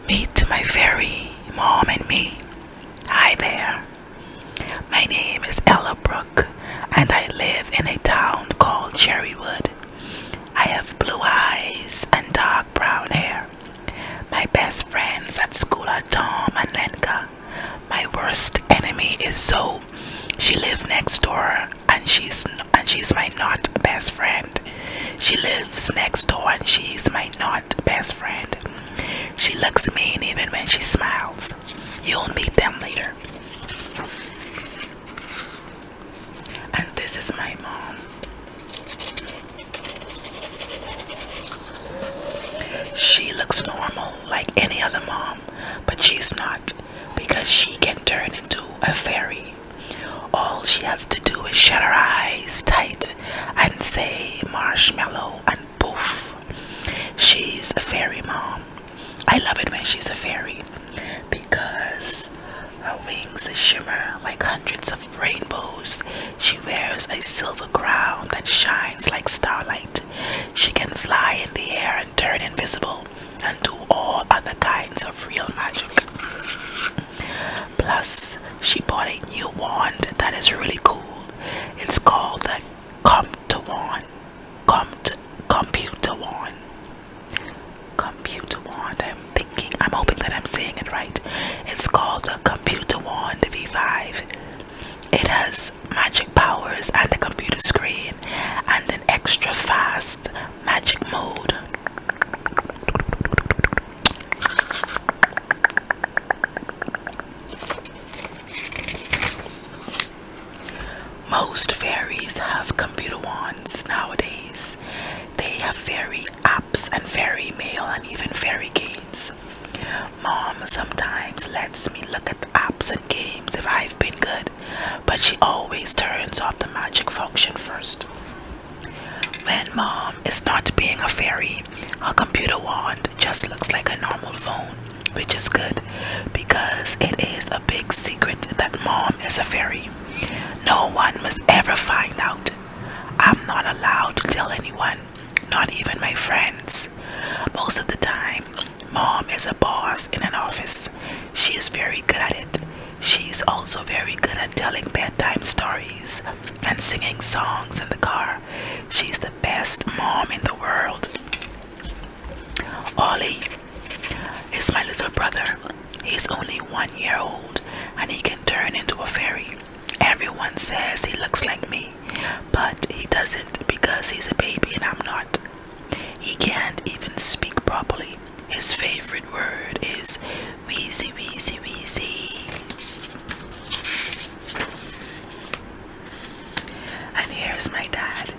Meet my fairy mom and me. Hi there. My name is Ella Brooke, and I live in a town called Cherrywood. I have blue eyes and dark brown hair. My best friends at school are Tom and Lenka. My worst enemy is Zoe. She lives next door, and she's my not best friend. She lives next door, and she's my not best friend. She looks mean even when she smiles. You'll meet them later. And this is my mom. She looks normal like any other mom, but she's not, because she can turn into a fairy. All she has to do is shut her eyes tight and say marshmallow, and poof, she's a fairy mom. I love it when she's a fairy because her wings shimmer like hundreds of rainbows. She wears a silver crown that shines like starlight. She can fly in the air and turn invisible and do all other kinds of real magic. Plus, she bought a new wand that is really cool. It's called the Computer Wand. Computer Wand. Computer Wand. I'm hoping that I'm saying it right. It's called the Computer Wand V5. It has magic powers and a computer screen and an extra fast magic mode. Most fairies have computer wands nowadays. They have fairy apps and fairy mail and even fairy games. Mom sometimes lets me look at the apps and games if I've been good, but she always turns off the magic function first. When Mom is not being a fairy, her computer wand just looks like a normal phone, which is good because it is a big secret that Mom is a fairy. No one must ever find out. I'm not allowed to tell anyone, not even my friends. Most of the time, Mom is a boss in an office. She is very good at it. She's also very good at telling bedtime stories and singing songs in the car. She's the best mom in the world. Ollie is my little brother. He's only 1 year old and he can turn into a fairy. Everyone says he looks like me, but he doesn't because he's a baby and I'm not. He can't even speak properly. His favorite word is wheezy, wheezy, wheezy. And here's my dad.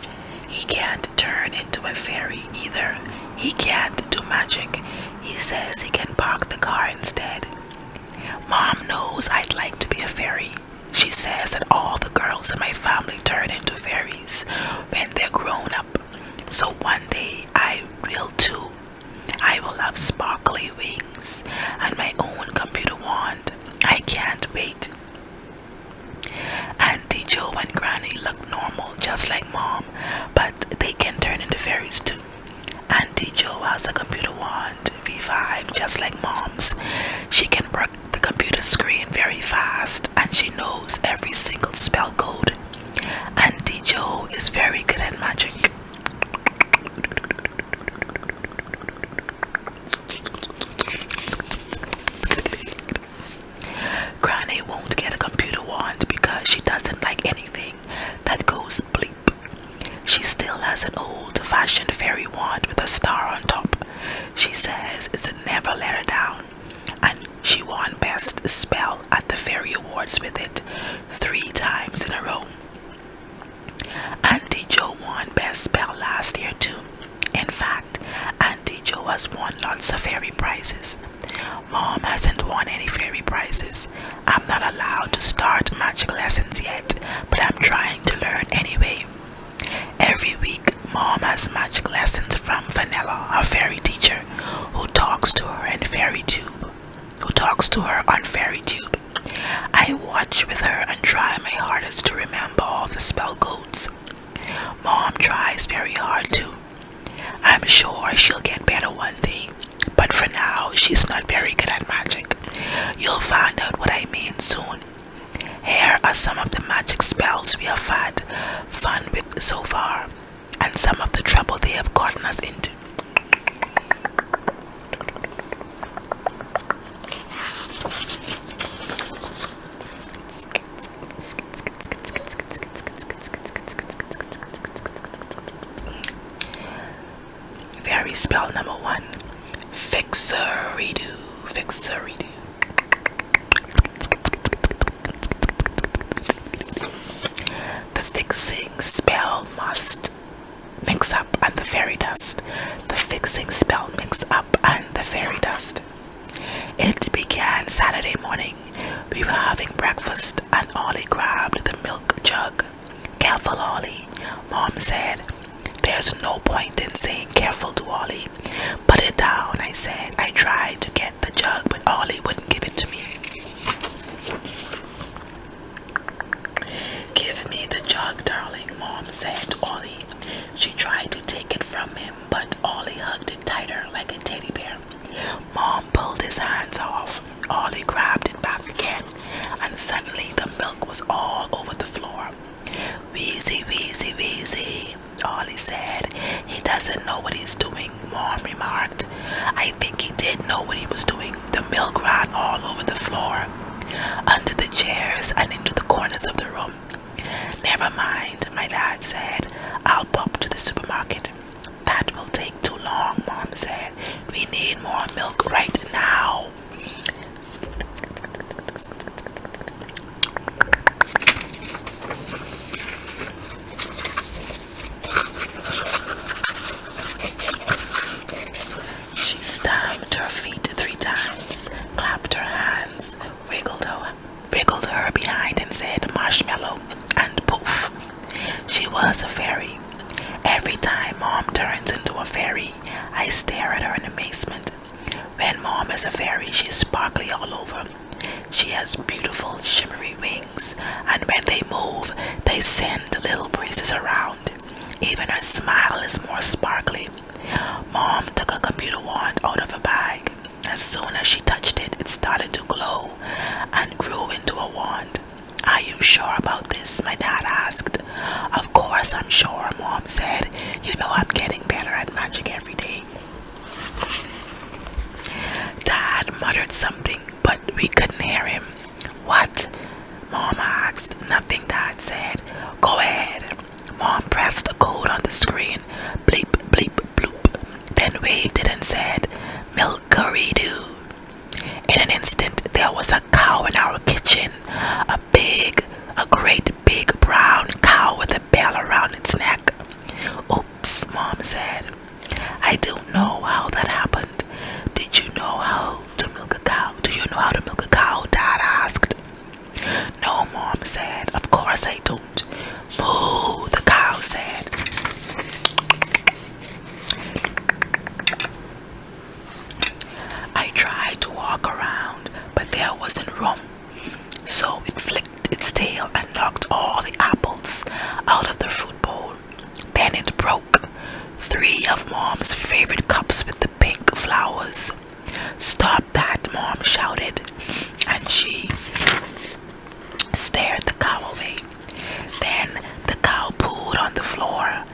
He can't turn into a fairy either. He can't do magic. He says he can park the car instead. Mom knows I'd like to be a fairy. She says that all the girls in my family turn into fairies when they're grown up. So one day I will too. I will have sparkly wings and my own computer wand. I can't wait. Auntie Joe and Granny look normal just like Mom, but they can turn into fairies too. Auntie Joe has a computer wand V5 just like Mom's. She can work the computer screen very fast and she knows every single spell code. Auntie Joe is very good at magic. Granny won't get a computer wand because she doesn't like anything that goes bleep. She still has an old-fashioned fairy wand with a star on top. She says it's never let her down, and she won Best Spell at the Fairy Awards with it 3 times in a row. Auntie Joe won Best Spell last year too. In fact, Auntie Joe has won lots of fairy prizes. Mom hasn't won any fairy prizes. I'm not allowed to start magic lessons yet, but I'm trying to learn anyway. Every week, Mom has magic lessons from Vanilla, her fairy teacher, who talks to her on FairyTube. I watch with her and try my hardest to remember all the spell codes. Mom tries very hard too. I'm sure she'll get better one day, but but for now, she's not very good at magic. You'll find out what I mean soon. Here are some of the magic spells we have had fun with so far, and some of the trouble they have gotten us into. Fairy spell number 1. Fix-a-redo. Fix-a-redo. The fixing spell must mix up and the fairy dust. The fixing spell mix up and the fairy dust. It began Saturday morning. We were having breakfast and Ollie grabbed the milk jug. Careful, Ollie, Mom said. There's no point in saying careful to Ollie. Put it down, I said. I tried to get the jug, but Ollie wouldn't give it to me. Give me the jug, darling, Mom said to Ollie. She tried to take it from him, but Ollie hugged it tighter like a teddy bear. Mom pulled his hands off. Ollie grabbed it back again, and suddenly the milk was all over the floor. Wheezy, wheezy, wheezy, Ollie said. He doesn't know what he's doing, Mom remarked. I think he did know what he was doing. The milk ran all over the floor, under the chairs and into the corners of the room. Never mind, my dad said. I'll pop to the supermarket. That will take too long, Mom said. We need more milk right now. She stamped her feet 3 times, clapped her hands, wiggled her behind and said marshmallow, and poof. She was a fairy. Every time Mom turns into a fairy, I stare at her in amazement. When Mom is a fairy, she's sparkly all over. She has beautiful shimmery wings, and when they move, they send little breezes around. Even her smile is more sparkly. Mom took a computer wand out of her bag. As soon as she touched it, it started to glow and grew into a wand. Are you sure about this? My dad asked. Of course I'm sure, Mom said. You know I'm getting better at magic every day. Dad muttered something, but we couldn't hear him. What? Mom asked. Nothing, Dad said. Go ahead. Mom pressed a code on the screen. Bleep, bleep, bloop. Then waved it and said, Milk-a-redo. In an instant, there was a cow in our kitchen. A great big brown cow with a bell around its neck. Oops, Mom said. I don't know how that happened. Did you know how to milk a cow? Do you know how to milk a cow? Dad asked. No, Mom said. Of course I don't. Moo, the cow said. I tried to walk around, but there wasn't room. So it flicked its tail and knocked all the apples out of the fruit bowl. Then it broke 3 of Mom's favorite cups with the pink flowers. Stop that, Mom shouted, and she stared the cow away. Then the cow pooed on the floor.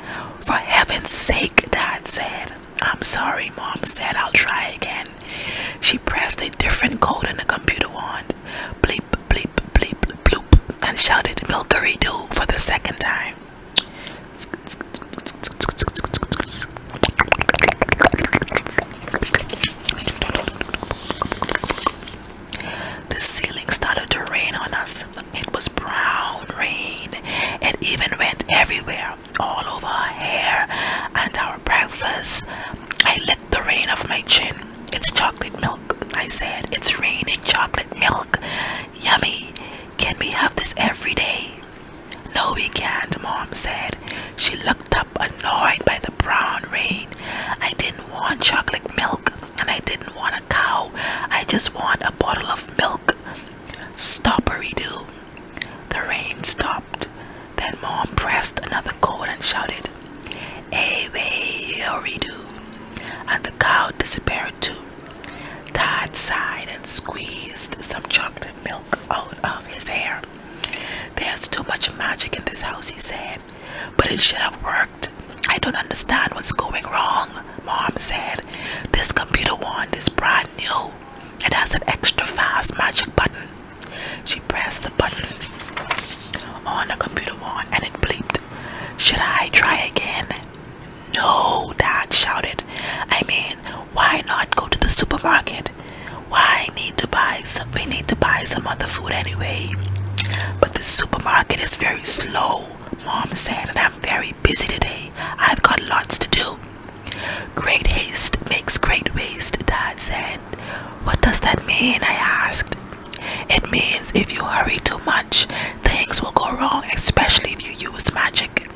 For heaven's sake, Dad said. I'm sorry, Mom said. I'll try again. She pressed a different code in the computer wand. Bleep, bleep, bleep, bloop, and shouted milk-a-redo for the second time. The ceiling started to rain on us. It was brown rain. It even went everywhere, all over our hair and our breakfast. I licked the rain off my chin. It's chocolate milk, I said. It's raining chocolate milk. Yummy. Can we have this every day? No, we can't, Mom said. She looked up, annoyed by the brown rain. I didn't want chocolate milk, and I didn't want a cow. I just want a bottle of milk. Stop-a-redo. The rain stopped. Then Mom pressed another code and shouted, A-way-a-redo. And the cow disappeared too. sighed and squeezed some chocolate milk out of his hair. There's too much magic in this house, he said, but it should have worked. I don't understand what's going wrong, Mom said. This computer wand is brand new. It has an extra fast magic button. She pressed the button on the computer wand and it bleeped. Should I try again? No, Dad shouted. I mean, why not go to the supermarket? We need to buy some other food anyway. But the supermarket is very slow, Mom said, and I'm very busy today. I've got lots to do. Great haste makes great waste, Dad said. What does that mean? I asked. It means if you hurry too much, things will go wrong, especially if you use magic.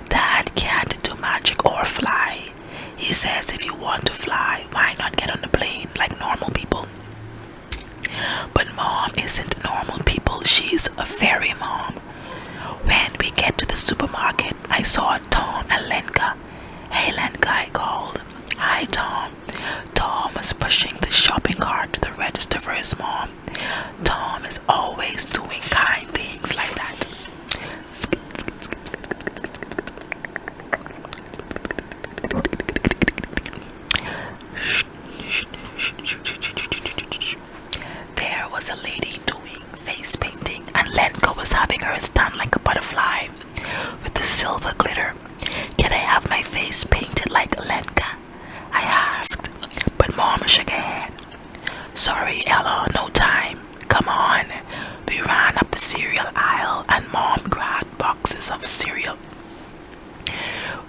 Dad can't do magic or fly. He says if you want to fly, why not get on the plane like normal people? But Mom isn't normal people, she's a fairy mom. When we get to the supermarket, I saw Tom and Lenka. Hey Lenka, I called. Hi Tom. Tom was pushing the shopping cart to the register for his mom. Tom is always doing kind things like that. There was a lady doing face painting and Lenka was having hers done like a butterfly with the silver glitter. Can I have my face painted like Lenka? I asked, but Mom shook her head. Sorry, Ella, no time. Come on. We ran up the cereal aisle and Mom grabbed boxes of cereal.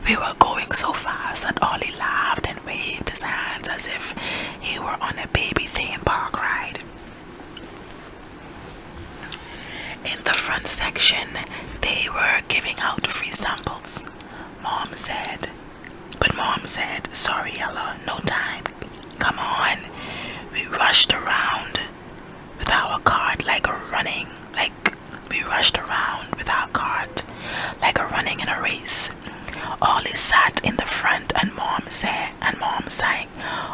We were going so fast that Ollie laughed and waved his hands as if he were on a baby theme park ride. In the front section, they were giving out free samples. Mom said, sorry Ella, no time. Come on. We rushed around with our cart like running in a race. Ollie sat in the front and Mom sang,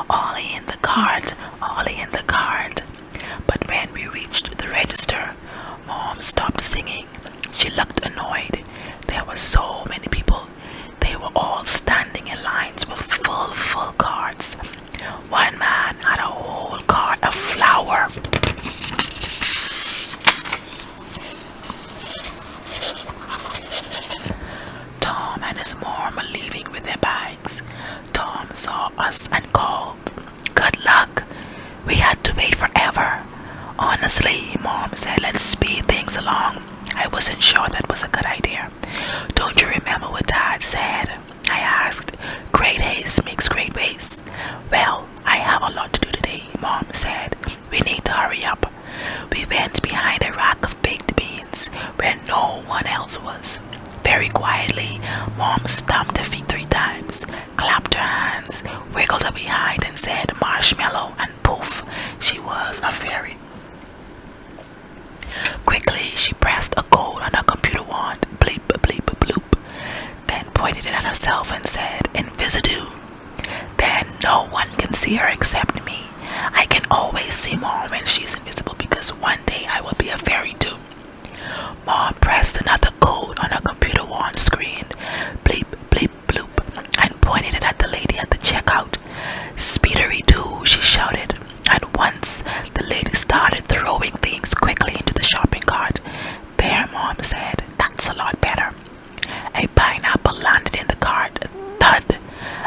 Ollie in the cart, Ollie in the cart. But when we reached the register, Mom stopped singing. She looked annoyed. There were so many people. They were all standing in lines with full carts. One man had a whole cart of flour. Tom and his mom were leaving with their bags. Tom saw us and called, Good luck. We had to wait forever. Honestly, Mom said, let's speed things along. I wasn't sure that was a good idea. Don't you remember what Dad said? I asked. Great haste makes great waste. Well, I have a lot to do today, Mom said. We need to hurry up. We went behind a rack of baked beans where no one else was. Very quietly, Mom stamped her feet 3 times, clapped her hands, wiggled her behind and said marshmallow, and poof, she was a fairy. Quickly, she pressed a code on her computer wand, bleep, bleep, bloop, then pointed it at herself and said, Invisidu. Then no one can see her except me. I can always see Mom when she's invisible because one day I will be a fairy too. Mom pressed another code on her computer wand screen, bleep, bleep, bloop, and pointed it at the lady at the checkout. Speedery-doo, she shouted. At once, the lady started throwing things quickly into the shopping cart. There, Mom said, that's a lot better. A pineapple landed in the cart, thud.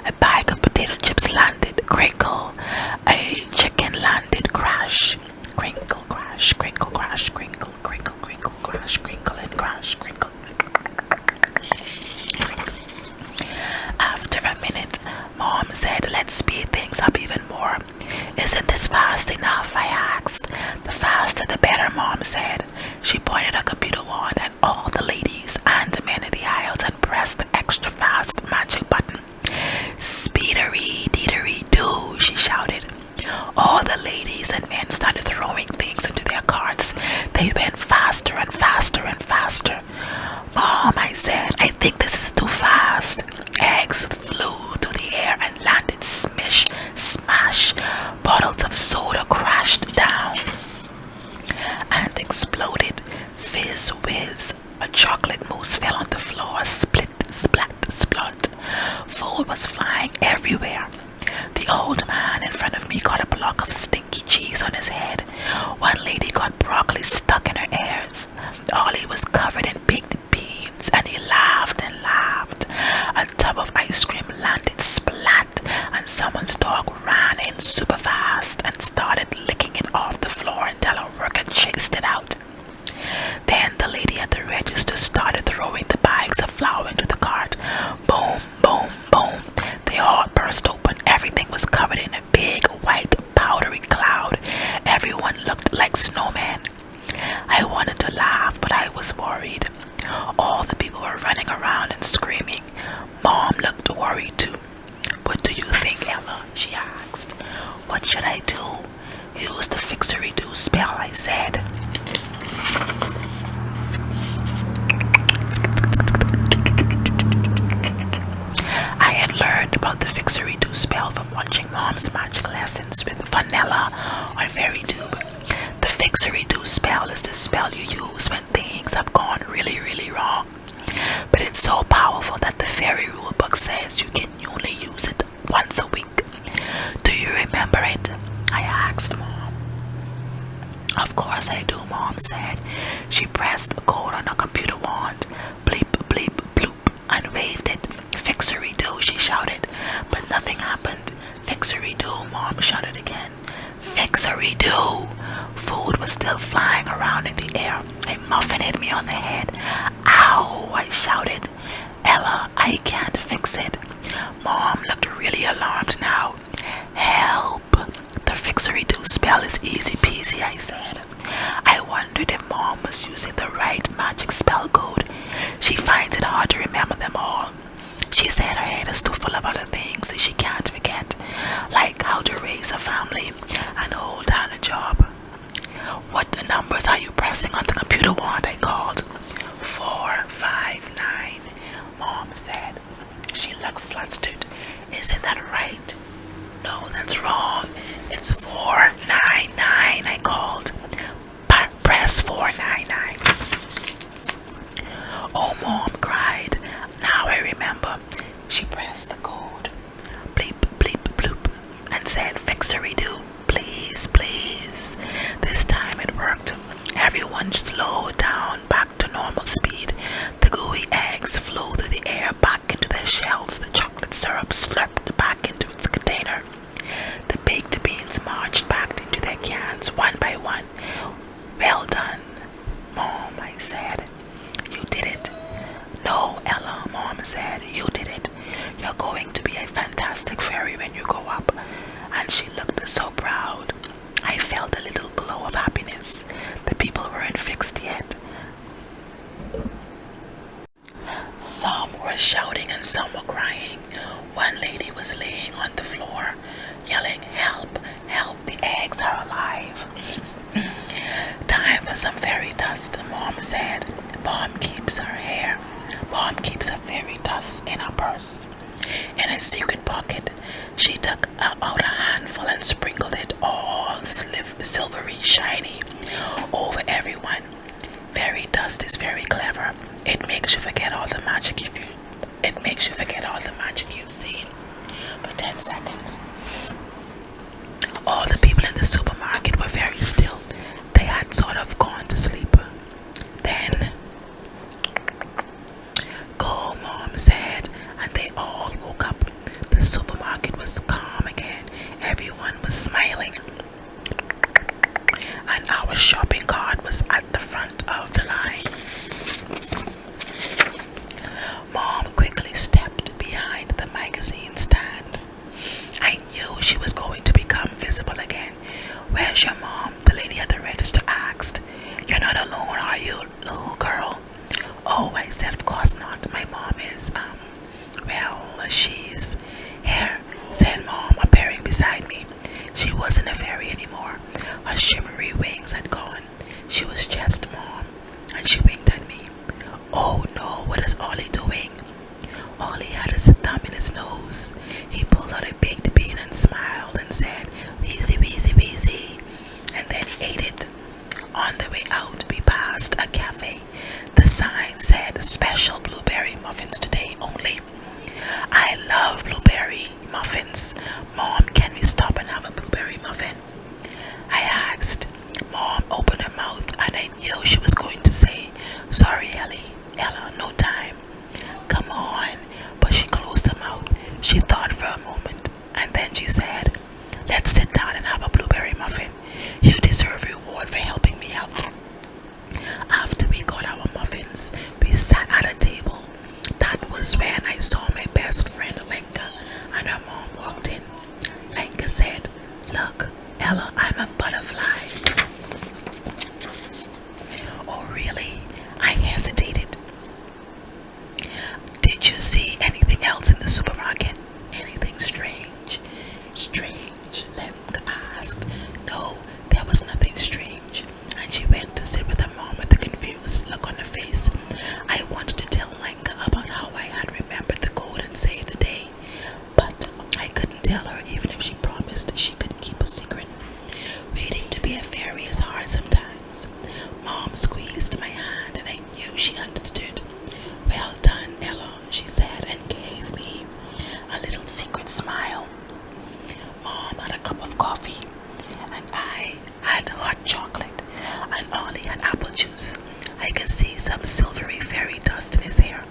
A bag of potato chips landed, crinkle. A chicken landed, crash. Crinkle, crash, crinkle, crash, crinkle, crinkle, crinkle, crash, crinkle, and crash, crinkle. After a minute, Mom said, let's speed things up even more. Isn't this fast enough? I asked. The faster the better, Mom said. She pointed her computer wand at all the ladies and men in the aisles and pressed the extra fast magic button. Speedery-deedery-doo, she shouted. All the ladies and men started throwing things into their carts. They went faster and faster and faster. Mom, I said, I think this is too fast. Eggs flew through the air and landed smash. Bottles of soda Food was flying everywhere. The old man in front of me got a block of stinky cheese on his head. One lady got broccoli stuck in her ears. Ollie was covered in baked beans and he laughed and laughed. A tub of ice cream landed splat and someone's dog ran in super fast and started licking it off the floor until a worker chased it out. Then the lady at the register started throwing the bags of flour into the cart. Boom, boom, boom. They all burst open. Everything was covered in a big white powdery cloud. Everyone looked like snowmen. I wanted to laugh, but I was worried. All the people were running around and screaming. Mom looked worried too. What do you think, Ella? She asked. What should I do? Use the fixery-do spell, I said. I had learned about the fixery-do spell from watching Mom's magic lessons with Vanilla on FairyTube. The fixery-do spell is the spell you use when things have gone really, really wrong. But it's so powerful that the fairy rulebook says you can only use it once a week. Do you remember it? I asked Mom. Of course I do, Mom said. She pressed a code on a computer wand. Bleep, bleep, bloop, and waved it. Fixery-do, she shouted. But nothing happened. Fixery-do, Mom shouted again. Fixery-do. Food was still flying around in the air. A muffin hit me on the head. Ow, I shouted. Ella, I can't fix it. Mom looked really alarmed now. Help. The fixery-do spell is easy peasy, I said. I wondered if Mom was using the right magic spell code. She finds it hard to remember them all. She said her head is too full of other things that she can't forget, like how to raise a family and hold down a job. What numbers are you pressing on the computer wand? I called. 4, 5, 9, Mom said. She looked flustered. Isn't that right? No, that's wrong. It's 499, I called. Press 499. Oh, Mom cried. Now I remember. She pressed the code. Bleep, bleep, bloop, and said, Fixery-do, please, please. This time it worked. Everyone slowed down back to normal speed. The gooey eggs flew through the air back into their shells. The chocolate syrup slurped back into its container. The baked beans marched back into their cans one by one. Well done, Mom, I said. You did it. No, Ella, Mom said. You did it. You're going to be a fantastic fairy when you grow up. And she looked so proud. I felt a little glow of happiness. The people weren't fixed yet. Some were shouting and some were crying. One lady was laying on the floor, yelling, Help, help, the eggs are alive. Time for some fairy dust, Mom said. Mom keeps her fairy dust in her purse. In a secret pocket, she took out a handful and sprinkled it all silvery shiny over everyone. Fairy dust is very clever. It makes you forget all the magic you've seen for 10 seconds. All the people in the supermarket were very still. They had sort of gone to sleep. Then, Go, Mom said, and they all woke up. The supermarket was calm again. Everyone was smiling. And our shopping cart was at the front of the line. Mom quickly stepped behind the magazine stand. I knew she was going to become visible again. Where's your mom? The lady at the register asked. You're not alone, are you, little girl? Oh, I said, of course not. My mom is, she's here, said Mom, appearing beside me. She wasn't a fairy anymore. Her shimmery wings had gone. She was just Mom, and she winked at me. Oh no, what is Ollie doing? Ollie had his thumb in his nose. He pulled out a baked bean and smiled and said, Wheezy, wheezy, wheezy. And then he ate it. On the way out, we passed a cafe. The sign said, Special blueberry muffins today only. I love muffins. Mom, can we stop and have a blueberry muffin? I asked. Mom opened her mouth and I knew she was going to say, sorry, Ella, no time. Come on. But she closed her mouth. She thought for a moment and then she said, let's sit down and have a blueberry muffin. You deserve reward for helping me out. After we got our muffins, we sat at a table. That was when I saw my best friend Lenka and her mom walked in. Lenka said, look, Ella, I'm a butterfly. Oh, really? I hesitated. Did you see anything else in the supermarket? Anything strange? Strange? Lenka asked. No, there was nothing strange. And she went to sit with her mom with a confused look on her face. I wanted to tell Lenka about how I had remembered the code and saved the day, but I couldn't tell her even if she promised she could keep a secret. Waiting to be a fairy is hard sometimes. Mom squeezed my hand and I knew she understood. Well done, Ella, she said and gave me a little secret smile. Mom had a cup of coffee and I had hot chocolate and Ollie had apple juice. I could see some silvery fairy dust in his hair.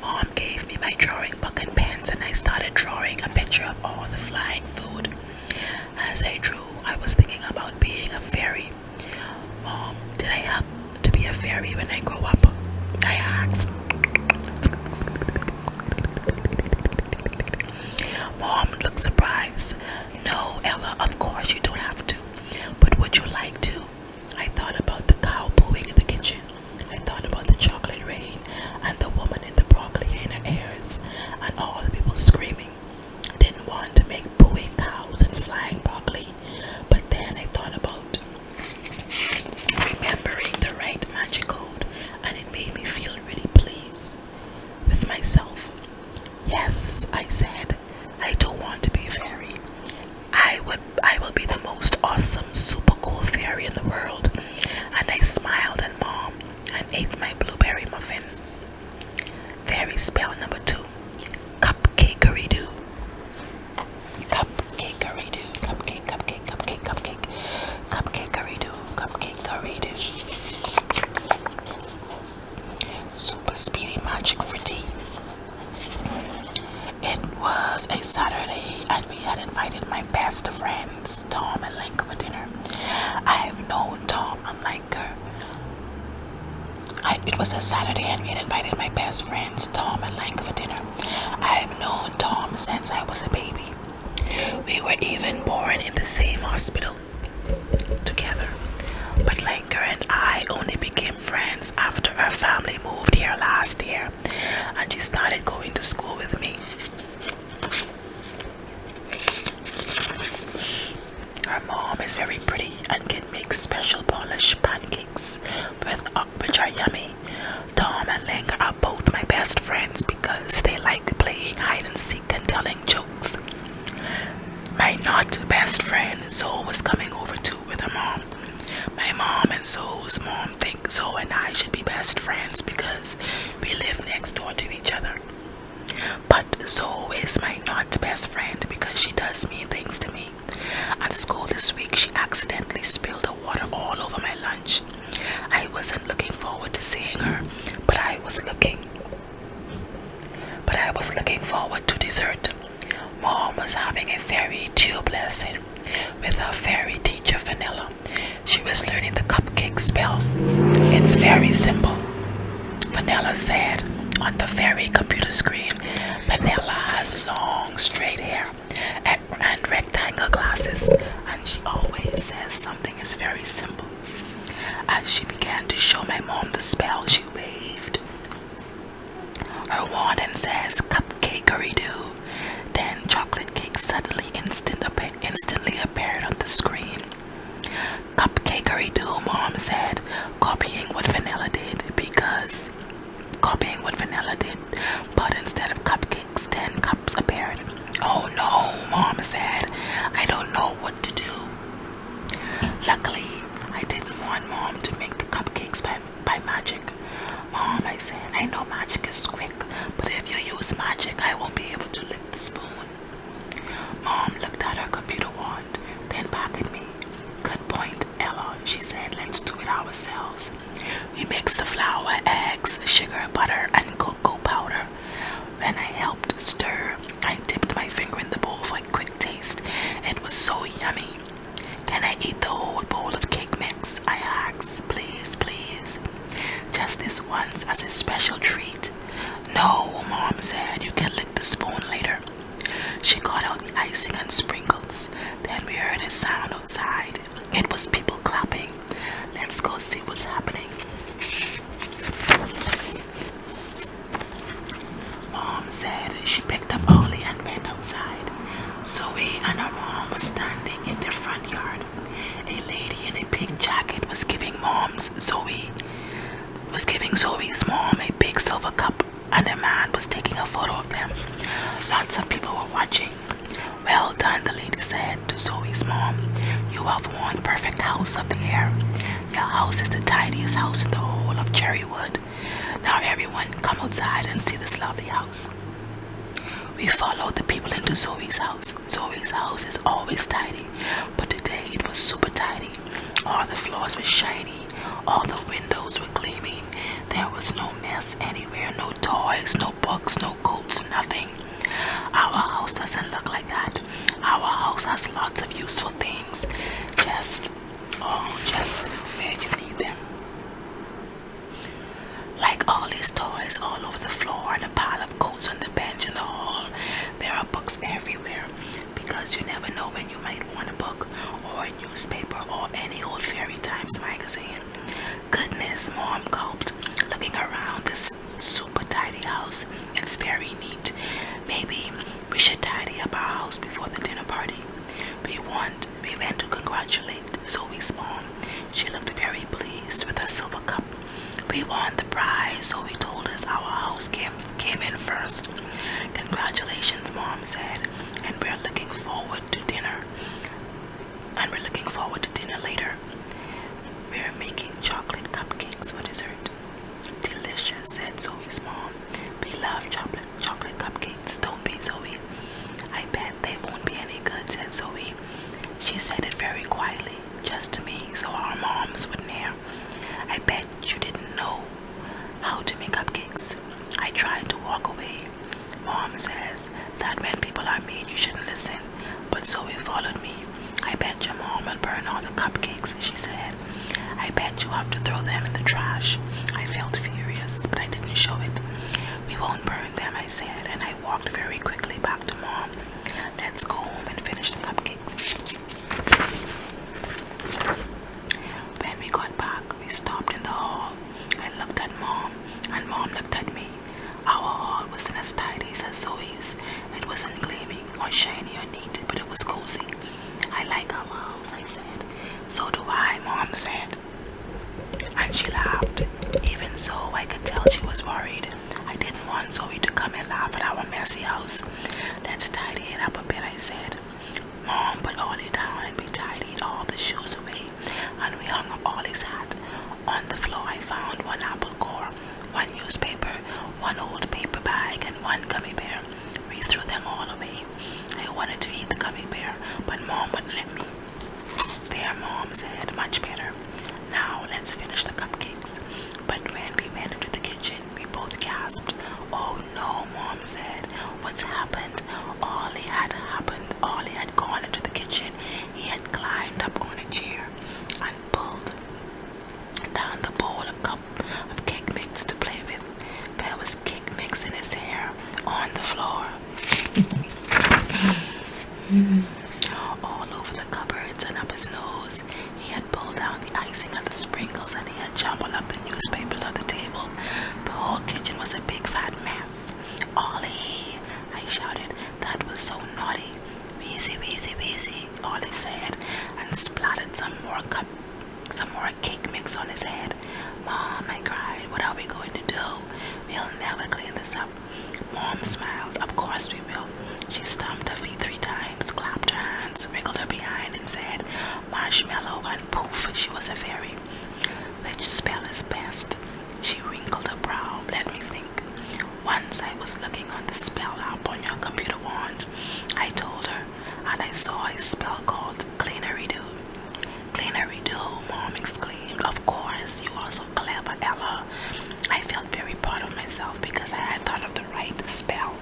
Mom gave me my drawing book and pens and I started drawing a picture of all the flying food. As I drew, I was thinking about being a fairy. Mom, did I have to be a fairy when I grow up? I asked. Mom looked surprised. No, Ella, of course you don't have to. But would you like to? I thought about the cow pooing in the kitchen. I thought about the chocolate rain and the woman in the broccoli in her ears and all the people screaming. I didn't want to make pooing cows and flying broccoli. But then I thought about remembering the right magic code and it made me feel really pleased with myself. Yes, I said, I don't want to be a fairy. I will be the most awesome, super cool fairy in the world. And I smiled at Mom and ate my blueberry muffin. Fairy spell number 2. Cupcakery-doo. Cupcakery-doo. Cupcake, cupcake, cupcake, cupcake. Cupcakery-doo. Cupcakery-doo. Super speedy magic for tea. It was a Saturday and we had invited my best friends, Tom and Lenka, for dinner. I have known Tom and Lenka. It was a Saturday and we had invited my best friends, Tom and Lenka, for dinner. I have known Tom since I was a baby. We were even born in the same hospital together. But Lenka and I only became friends after our family moved here last year and she started going to school with me. Her mom is very pretty and can make special polished pancakes which are yummy. Tom and Lenka are both my best friends because they like playing hide and seek and telling jokes. My not best friend Zoe was coming over too with her mom. My mom and Zoe's mom think Zoe and I should be best friends because we live next door to each other. But Zoe is my not best friend because she does mean things to me. At school this week, she accidentally spilled the water all over my lunch. I wasn't looking forward to seeing her, but I was looking forward to dessert. Mom was having a fairy tube lesson with her fairy teacher Vanilla. She was learning the cupcake spell. It's very simple. Vanilla said on the fairy computer screen. Vanilla has long straight hair and rectangle glasses, and she always says something is very simple. As she began to show my mom the spell, she waved her wand and says, "Cupcakery-doo." Then chocolate cake suddenly instantly appeared on the screen. "Cupcakery-doo," Mom said, copying what Vanilla did, but instead of cupcakes, 10 icing and sprinkles. Then we heard a sound outside. It was people clapping. Let's go see what's happening. Mom said she picked up Ollie and went outside. Zoe and her mom was standing in their front yard. A lady in a pink jacket was giving Zoe's mom a big silver cup, and a man was taking a photo of them. Lots of people were watching. Well done, the lady said to Zoe's mom. You have won perfect house of the year. Your house is the tidiest house in the whole of Cherrywood. Now everyone come outside and see this lovely house. We followed the people into Zoe's house. Zoe's house is always tidy, but today it was super tidy. All the floors were shiny. All the windows were gleaming. There was no mess anywhere, no toys, no books, no coats, nothing. Our house doesn't look like that. Our house has lots of useful things. Just where you need them. Like all these toys all over the floor and a pile of coats on the bench in the hall. There are books everywhere because you never know when you might want a book or a newspaper or any old Fairy Times magazine. Goodness, Mom gulped, looking around this super tidy house. It's very neat. Maybe we should tidy up our house before the dinner party. We went to congratulate Zoe's mom. She looked very pleased with her silver cup. We won the prize, Zoe told us. Our house came in first. Congratulations, Mom said, and we're looking forward to dinner. Later. We're making chocolate cupcakes for dessert. Delicious, said Zoe's mom. We love chocolate cupcakes, don't we, Zoe? I bet they won't be any good, said Zoe. She said it very quietly, just to me, so our moms wouldn't hear. I bet you didn't know how to make cupcakes. I tried to walk away. Mom says that when people are mean, you shouldn't listen, but Zoe followed me. I bet your mom will burn all the cupcakes, she said. I bet you have to throw them in the trash. I felt furious, but I didn't show it. We won't burn them, I said, and I walked very quickly back to Mom. Let's go home and finish the cupcakes. When we got back, we stopped in the hall. I looked at Mom, and Mom looked at me. Our hall wasn't as tidy as Zoe's. It wasn't gleaming or shiny or neat, but it was cozy. I like our house, I said. So do I, Mom said. And she laughed. Even so, I could tell she was worried. I didn't want Zoe to come and laugh at our messy house. Let's tidy it up a bit, I said. Mom put Ollie down and we tidied all the shoes away, and we hung up Ollie's hat. On the floor I found one apple core, one newspaper, one old paper bag, and one gummy bear. We threw them all away. I wanted to eat the gummy bear, but Mom wouldn't let me. There, Mom said, much better. Now let's finish the cupcakes. But when we went into the kitchen, we both gasped. Oh no, Mom said. What's happened? Ollie had gone into the kitchen. He had climbed up on a chair and pulled down the bowl of cake mix to play with. There was cake mix in his hair on the floor. All over the cupboards and up his nose. He had pulled down the icing and the sprinkles, and he had jumbled up the newspapers on the table. The whole kitchen was a big fat mess. Ollie, I shouted, that was so naughty. Wheezy, wheezy, wheezy, Ollie said, and splattered some more cake mix on his head. Mom, I cried, what are we going to do? We'll never clean this up. Mom smiled. Of course we will. She stomped her feet 3 times, clapped her hands, wriggled her behind, and said, marshmallow, and poof, she was a fairy. Which spell is best? She wrinkled her brow. Let me think. Once I was looking on the spell app on your computer wand, I told her, and I saw a spell called Cleanery-Do. Cleanery-Do, Mom exclaimed. Of course, you are so clever, Ella. I felt very proud of myself because I had thought of the right spell.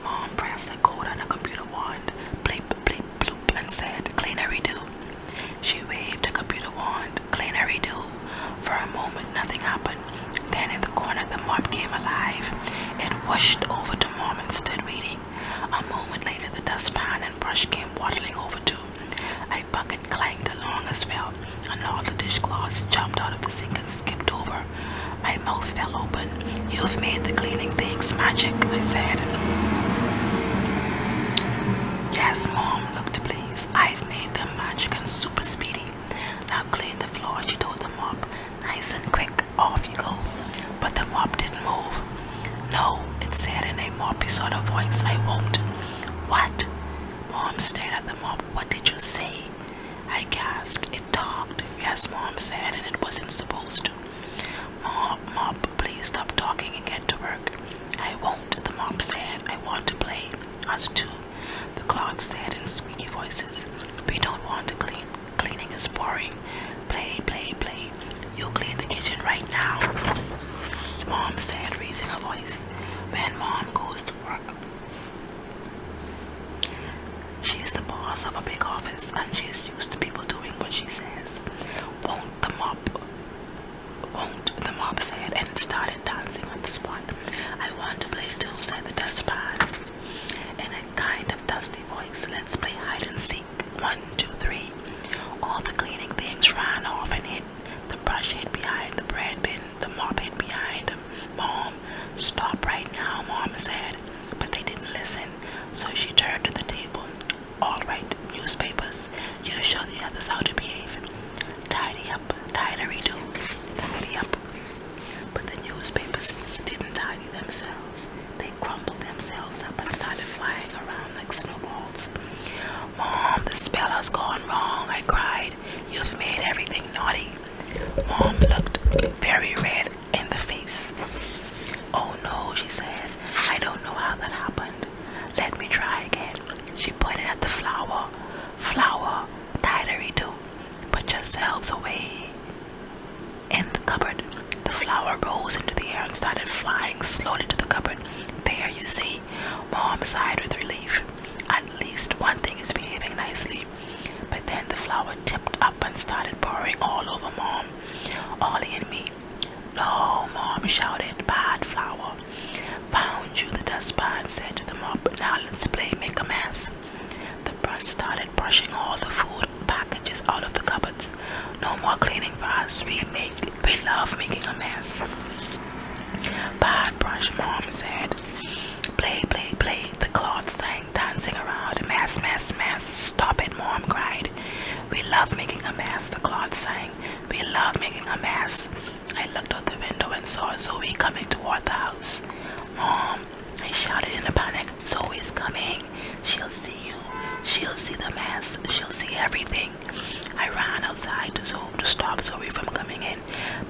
Mom pressed a code on the computer wand, bleep, bleep, bloop, and said, Cleanery-Do. She waved the computer wand, Cleanery-Do. For a moment, nothing happened. Then in the corner, the mop came alive. It whooshed over to Mom and I've made the cleaning things magic, I said. Yes, Mom, looked pleased. I've made them magic and super speedy. Now clean the floor, she told the mop. Nice and quick, off you go. But the mop didn't move. No, it said in a moppy sort of voice, I won't. What? Mom stared at the mop. What did you say? I gasped. It talked. Yes, Mom said, and it wasn't supposed to. Mop, please stop talking and get to work. I won't, the mop said. I want to play. Us too, the cloth said in squeaky voices. We don't want to clean. Cleaning is boring. Play, play, play. You clean the kitchen right now, Mom said, raising her voice. When Mom goes to work, she's the boss of a big office and she's used to people doing what she says. Won't, the mop said, and started dancing on the spot. I want to play too, said the dustpan in a kind of dusty voice. Let's play hide and seek. 1, 2, 3. All the cleaning things ran off and hid. The brush hid behind the bread bin. The mop hid behind Mom. Stop right now, Mom said. But they didn't listen, so she turned to the table. All right, newspapers. You show the others how to behave. Tidy up, tidy-do, tidy up. But the newspapers didn't tidy themselves. They crumpled themselves up and started flying around like snowballs. Mom, the spell has gone wrong, I cried. You've made everything naughty. Mom looked very red in the face. Oh no, she said. I don't know how that happened. Let me try again. She pointed at the flour. Flour, tidy-do. Put yourselves away in the cupboard. The flour rose into the air and started flying slowly to the cupboard. There, you see, Mom sighed with relief. At least one thing is behaving nicely. But then the flour tipped up and started pouring all over Mom, Ollie and me. No, Mom shouted, bad flour. Found you, the dustpan said to the mop. Now let's play make a mess. The brush started brushing all the food packages out of the cupboards. No more cleaning for us. We love making a mess. Bad brush, Mom said. Play, play, play, the cloth sang, dancing around. Mess, mess, mess. Stop it, Mom cried. We love making a mess, the cloth sang. We love making a mess. I looked out the window and saw Zoe coming toward the house. Mom, I shouted in a panic. Zoe's coming. She'll see you. She'll see the mess. She'll see everything. I ran outside to stop Zoe from coming in.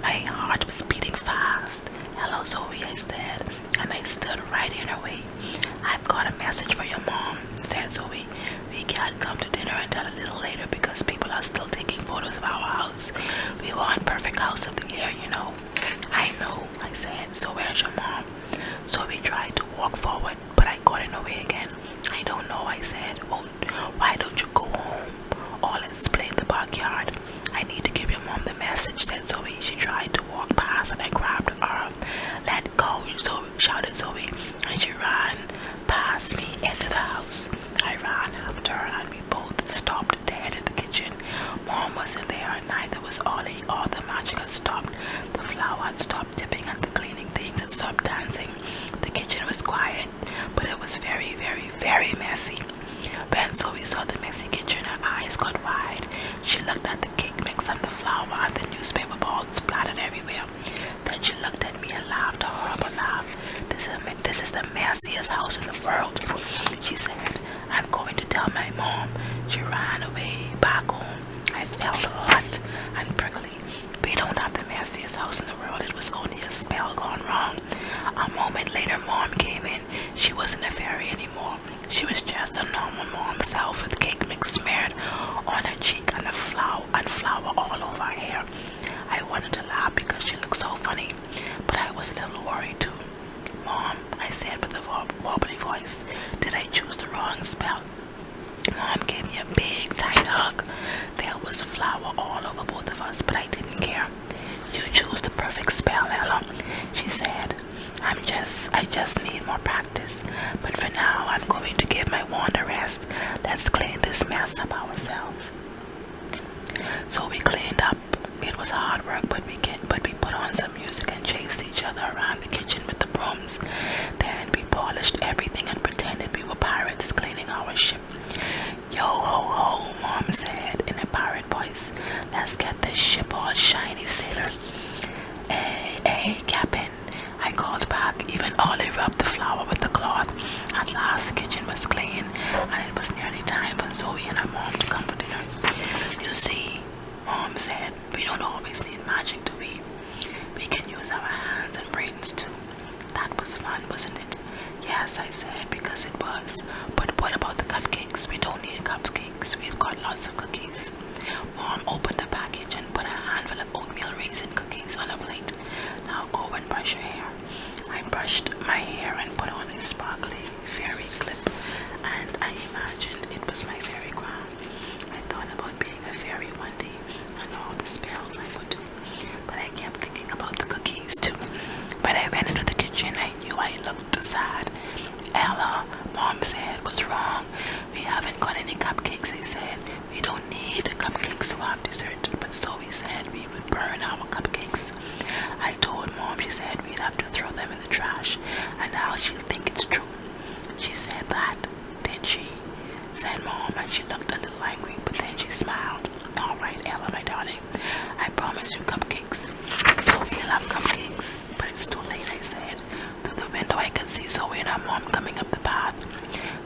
My heart was beating fast. Hello, Zoe, I said, and I stood right in her way. I've got a message for your mom, said Zoe. We can't come to dinner until a little later because people are still taking photos of our house. We want perfect house of the year, you know. I know, I said. So where's your mom? Zoe tried to walk forward, but I got in her way again. I don't know, I said. Well, why don't you go home? Or let's play in the backyard. I need to give your mom the message, said Zoe. She tried to walk past and I grabbed her arm. Let go, shouted Zoe, and she ran past me into the house. I ran after her and we both stopped dead in the kitchen. Mom wasn't there and neither was Ollie. All the magic had stopped. The flour had stopped tipping and the cleaning things had stopped dancing. The kitchen was quiet, but it was very, very, very messy. When Zoe saw the messy kitchen, her eyes got wide. She looked at the cake mix and the flour and the newspaper balls splattered everywhere. Then she looked at me and laughed a horrible laugh. This is the messiest house in the world, she said. I'm going to tell my mom. She ran away back home. I felt hot and prickly. We don't have the messiest house in the world. It was only a spell gone wrong. A moment later, Mom came in. She wasn't a fairy anymore. She was just a normal mom self with cake mix smeared on her cheek and flour all over her hair. I wanted to laugh because she looked so funny, but I was a little worried too. Mom, I said with a wobbly voice, did I choose the wrong spell? Mom gave me a big, tight hug. There was flour all over both of us, but I didn't care. You chose the perfect spell, Ella, she said. I just need more practice. But for now, I'm going to give my wand a rest. Let's clean this mess up ourselves. So we cleaned up. It was hard work, but we put on some music and chased each other around the kitchen with the broom. was clean, and it was nearly time for Zoe and her mom to come for dinner. You see, Mom said, we don't always need magic, do we? We can use our hands and brains too. That was fun, wasn't it? Yes, I said, because it was. But what about the cupcakes? We don't need cupcakes. We've got lots of cookies. Mom opened the package and put a handful of oatmeal raisin cookies on a plate. Now go and brush your hair. I brushed my hair and put on a sparkly fairy clip, and I imagined it was my fairy crown. I thought about being a fairy one day and all the spells I would do, but I kept thinking about the cookies too. When I went into the kitchen, I knew I looked sad. Ella, Mom said, what's wrong? We haven't got any cupcakes, I said. We don't need cupcakes to have dessert, but Zoe said we would burn our cupcakes. I told Mom, she said we'd have to throw them in the trash, and now she'll think it's true. She said that, did she? Said Mom, and she looked a little angry, but then she smiled. All right, Ella, my darling, I promise you cupcakes. Zoe will have cupcakes, but it's too late, I said. Through the window, I could see Zoe and her mom coming up the path.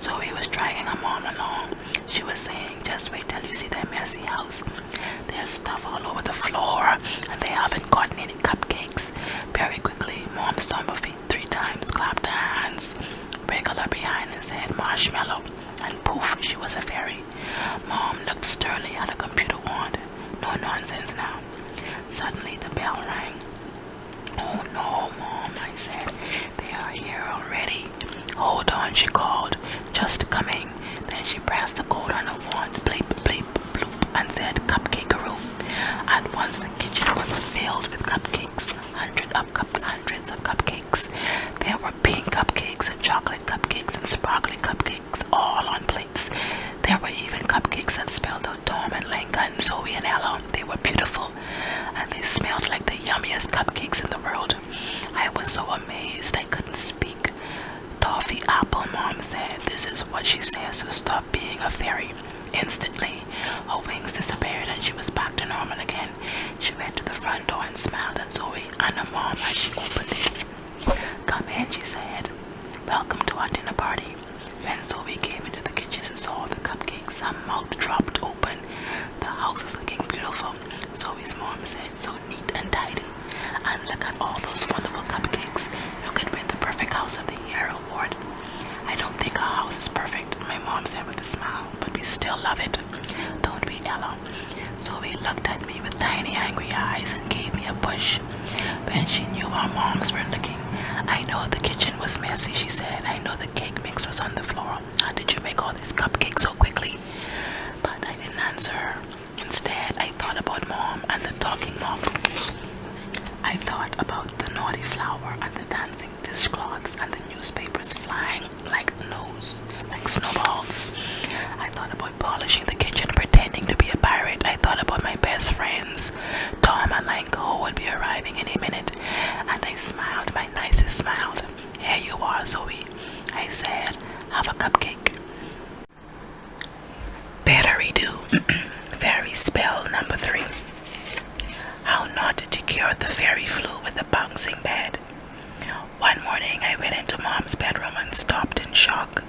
Zoe was dragging her mom along. She was saying, just wait till you see their messy house. There's stuff all over the floor, and they haven't gotten any cupcakes. Very quickly, Mom stomped her feet 3 times, clapped her hands, wriggled her behind and said, marshmallow, and poof, she was a fairy. Mom looked sternly at a computer wand. No nonsense now. Suddenly, the bell rang. Oh no, Mom, I said. They are here already. Hold on, she called. Just coming. Then she pressed the code on her wand, bleep, bleep, bloop, and said, cupcake-a-roo. At once the kitchen was filled with cupcakes, hundreds of cupcakes. There were pink cupcakes and chocolate cupcakes and sparkly cupcakes, all on plates. There were even cupcakes that spelled out Tom and Lenka and Zoe and Ella. They were beautiful, and they smelled like the yummiest cupcakes in the world. I was so amazed I couldn't speak. Toffee apple, Mom said. This is what she says to stop being a fairy. Instantly, her wings disappeared and she was back to normal again. She went to the front door and smiled at Zoe and her mom as she opened it. Come in, she said. Welcome to our dinner party. When Zoe came into the kitchen and saw the cupcakes, her mouth dropped open. The house is looking beautiful, Zoe's mom said, so neat and tidy. And look at all those wonderful cupcakes. You could win the Perfect House of the Year award. I don't think our house is perfect, my mom said with a smile, but we still love it. Don't we, Ella? Zoe looked at me with tiny angry eyes and gave me a push. When she knew our moms were looking, I know the kitchen was messy, she said. I know the cake mix was on the floor. How did you make all these cupcakes so quickly? But I didn't answer her. Instead, I thought about Mom and the talking mop. I thought about the naughty flour and the dancing dishcloths and the newspapers flying like snowballs. I thought about polishing the kitchen, pretending to be a pirate. I thought about my best friends, Tom and Lenka, who would be arriving any minute. And I smiled my nicest smile. Here you are, Zoe, I said. Have a cupcake. Battery do. Fairy spell number 3. How not to cure the fairy flu with a bouncing bed. One morning I went into Mom's bedroom and stopped in shock.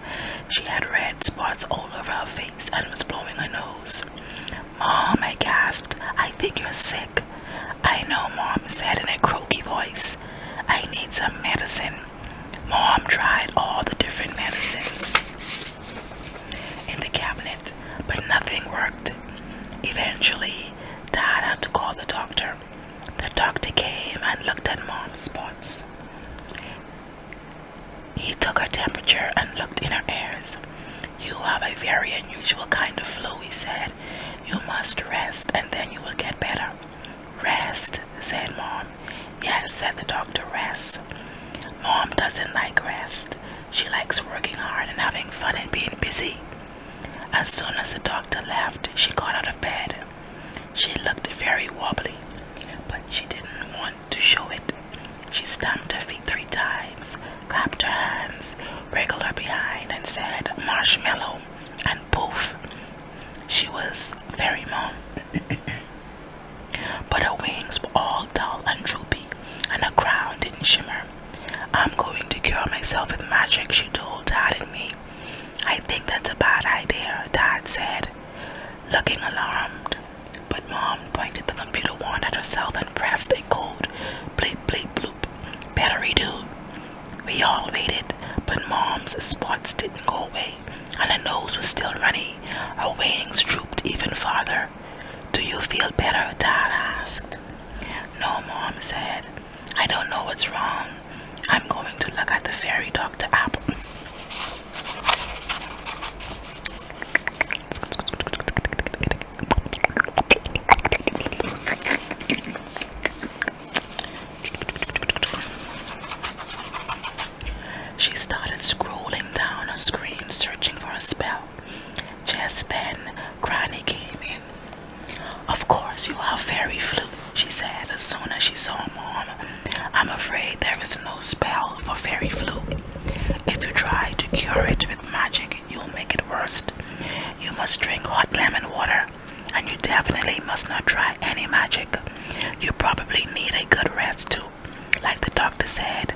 She had red spots all over her face and was blowing her nose. Mom, I gasped, I think you're sick. I know, Mom said in a croaky voice. I need some medicine. Mom tried all the different medicines in the cabinet, but nothing worked. Eventually, Dad had to call the doctor. The doctor came and looked at Mom's spots. He took her temperature and looked in her ears. You have a very unusual kind of flu, he said. You must rest and then you will get better. Rest, said Mom. Yes, said the doctor, rest. Mom doesn't like rest. She likes working hard and having fun and being busy. As soon as the doctor left, she got out of bed. She looked very wobbly, but she didn't want to show it. She stamped her feet 3 times, clapped her hands, wriggled her behind, and said, marshmallow, and poof, she was very Mom. But her wings were all dull and droopy, and her crown didn't shimmer. I'm going to cure myself with magic, she told Dad and me. I think that's a bad idea, Dad said, looking alarmed. But Mom pointed the computer wand at herself and pressed a code. Bleep, bleep, bloop. Better redo. We all waited, but Mom's spots didn't go away, and her nose was still runny. Her wings drooped even farther. Do you feel better? Dad asked. No, Mom said. I don't know what's wrong. I'm going to look at the Fairy Doctor app. She started scrolling down her screen, searching for a spell. Just then, Granny came in. Of course you have fairy flu, she said as soon as she saw Mom. I'm afraid there is no spell for fairy flu. If you try to cure it with magic, you'll make it worse. You must drink hot lemon water, and you definitely must not try any magic. You probably need a good rest too, like the doctor said.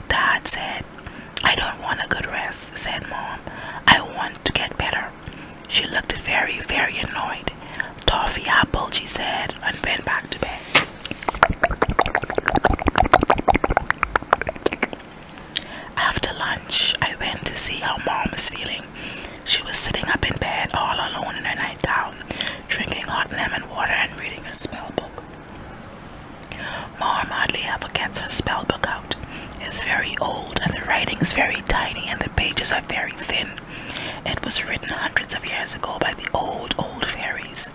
Dad said, I don't want a good rest, said Mom. I want to get better. She looked very, very annoyed. Toffee apple, she said, and went back to bed. After lunch, I went to see how Mom was feeling. She was sitting up in bed all alone in her nightgown, drinking hot lemon water and reading her spell book. Mom hardly ever gets her spell book out. It's very old, and the writing is very tiny, and the pages are very thin. It was written hundreds of years ago by the old fairies.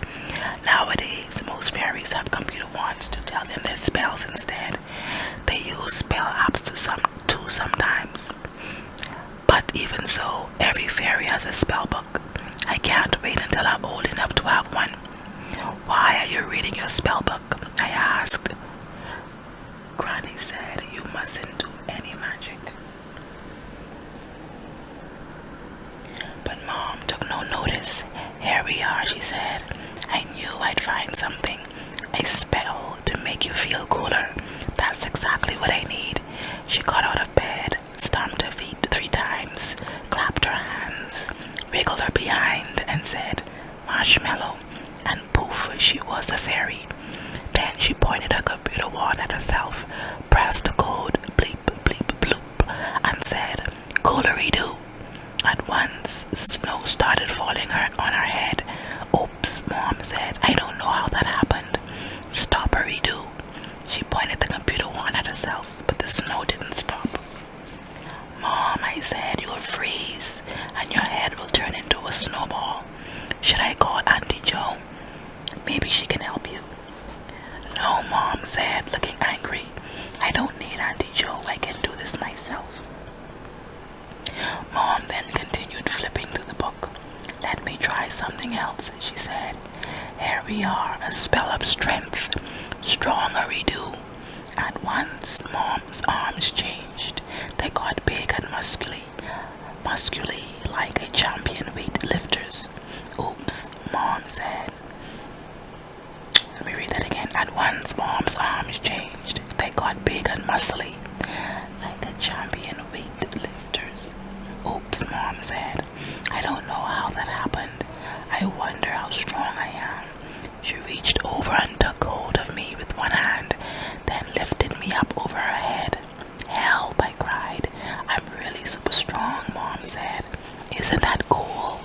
Nowadays, most fairies have computer wands to tell them their spells instead. They use spell apps too sometimes. But even so, every fairy has a spell book. I can't wait until I'm old enough to have one. Why are you reading your spell book? I asked. Granny said you mustn't do any magic. But Mom took no notice. Here we are, she said. I knew I'd find something. A spell to make you feel cooler. That's exactly what I need. She got out of bed, stomped her feet 3 times, clapped her hands, wiggled her behind, and said, marshmallow, and poof, she was a fairy. Then she pointed her computer wand at herself, pressed the code, bleep, bleep, bloop, and said, coolery-doo. At once, snow started falling on her head. Oops, Mom said. I don't know how that happened. Stoppery-doo. She pointed the computer wand at herself, but the snow didn't stop. Mom, I said, you'll freeze, and your head will turn into a snowball. Should I call Auntie Jo? Maybe she can help you. No, Mom said, looking angry. I don't need Auntie Jo. I can do this myself. Mom then continued flipping through the book. Let me try something else, she said. Here we are, a spell of strength. Strongery-doo. At once, Mom's arms changed. They got big and muscular like a champion weightlifter's. Oops, Mom said. Let me read that again. At once, Mom's arms changed. They got big and muscly, like a champion weightlifter's. Oops, Mom said. I don't know how that happened. I wonder how strong I am. She reached over and took hold of me with one hand, then lifted me up over her head. Help, I cried. I'm really super strong, Mom said. Isn't that cool?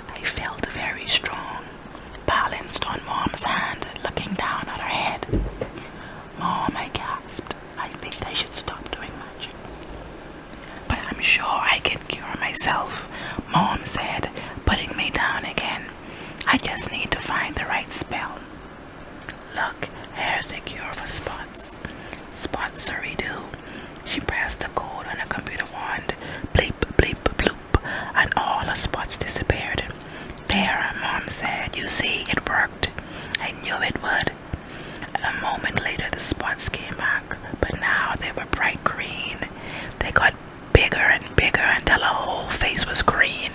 I felt very strong, balanced on Mom's hand, looking down at her head. Mom, I gasped. I think I should stop doing magic. But I'm sure I can cure myself, Mom said, putting me down again. I just need to find the right spell. Look, here's a cure for spots. Spots-a-doo. She pressed the code on her computer wand. Bleep, bleep, bloop, and all her spots disappeared. There, Mom said. You see, it worked. I knew it would. A moment later, the spots came back, but now they were bright green. They got bigger and bigger until her whole face was green.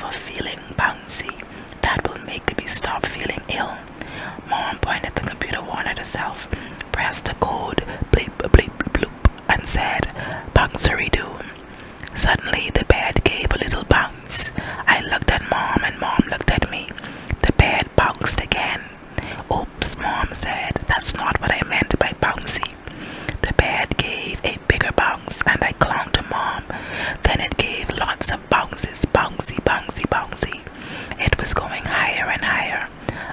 for feeling bouncy that will make me stop feeling ill. Mom pointed the computer wand at herself, pressed the code, bleep, bleep, bloop, and said, bouncery-doo. Suddenly, the bed gave a little bounce. I looked at Mom and Mom looked at me. The bed bounced again. Oops, Mom said. That's not what I meant by bouncy. The bed gave a bigger bounce and I clung to Mom. Then it gave lots of bounces, bouncy, bouncy, bouncy. It was going higher and higher,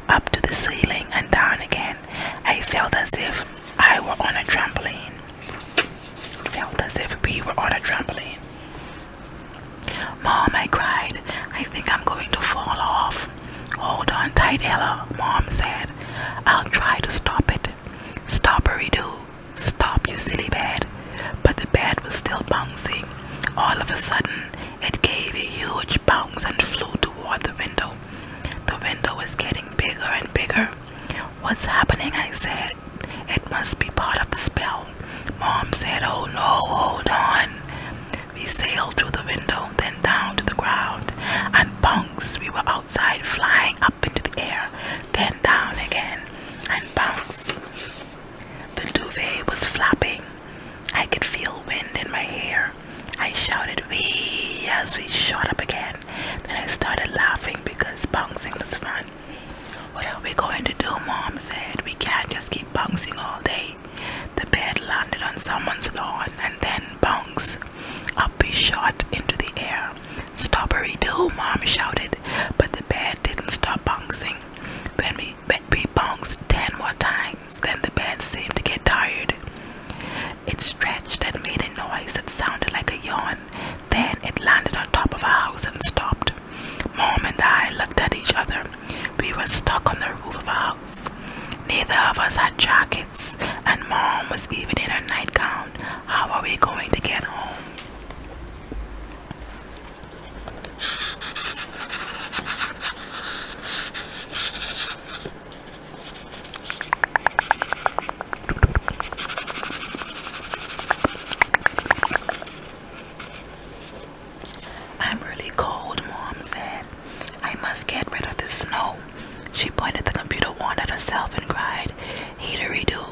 up to the ceiling and down again. I felt as if I were on a trampoline. Felt as if we were on a trampoline. Mom, I cried. I think I'm going to fall off. Hold on tight, Ella, Mom said. I'll try to stop it. Stoppery-doo. Stop, you silly bed. But the bed was still bouncing. All of a sudden, it gave a huge bounce and flew toward the window. The window was getting bigger and bigger. What's happening? I said. It must be part of the spell. Mom said, oh no, hold on. We sailed through the window, then down to the ground, and bounce, we were outside flying up into the air, then down again, and bounce. The duvet was flapping. I could feel wind in my hair. I shouted wee as we shot up again. Then I started laughing because bouncing was fun. What are we going to do? Mom said. We can't just keep bouncing all day. The bed landed on someone's lawn and then bounce. Up we shot into the air. Stoppery-doo, Mom shouted, but the bed didn't stop bouncing. When we bounced 10 more times, then the bed seemed to get tired. It stretched and made a noise that sounded like a yawn. Then it landed on top of a house and stopped. Mom and I looked at each other. We were stuck on the roof of a house. Neither of us had jackets, and Mom was even in her nightgown. How are we going to get home? I'm really cold, Mom said. I must get rid of this snow. She pointed the computer wand at herself and cried, heatery-doo.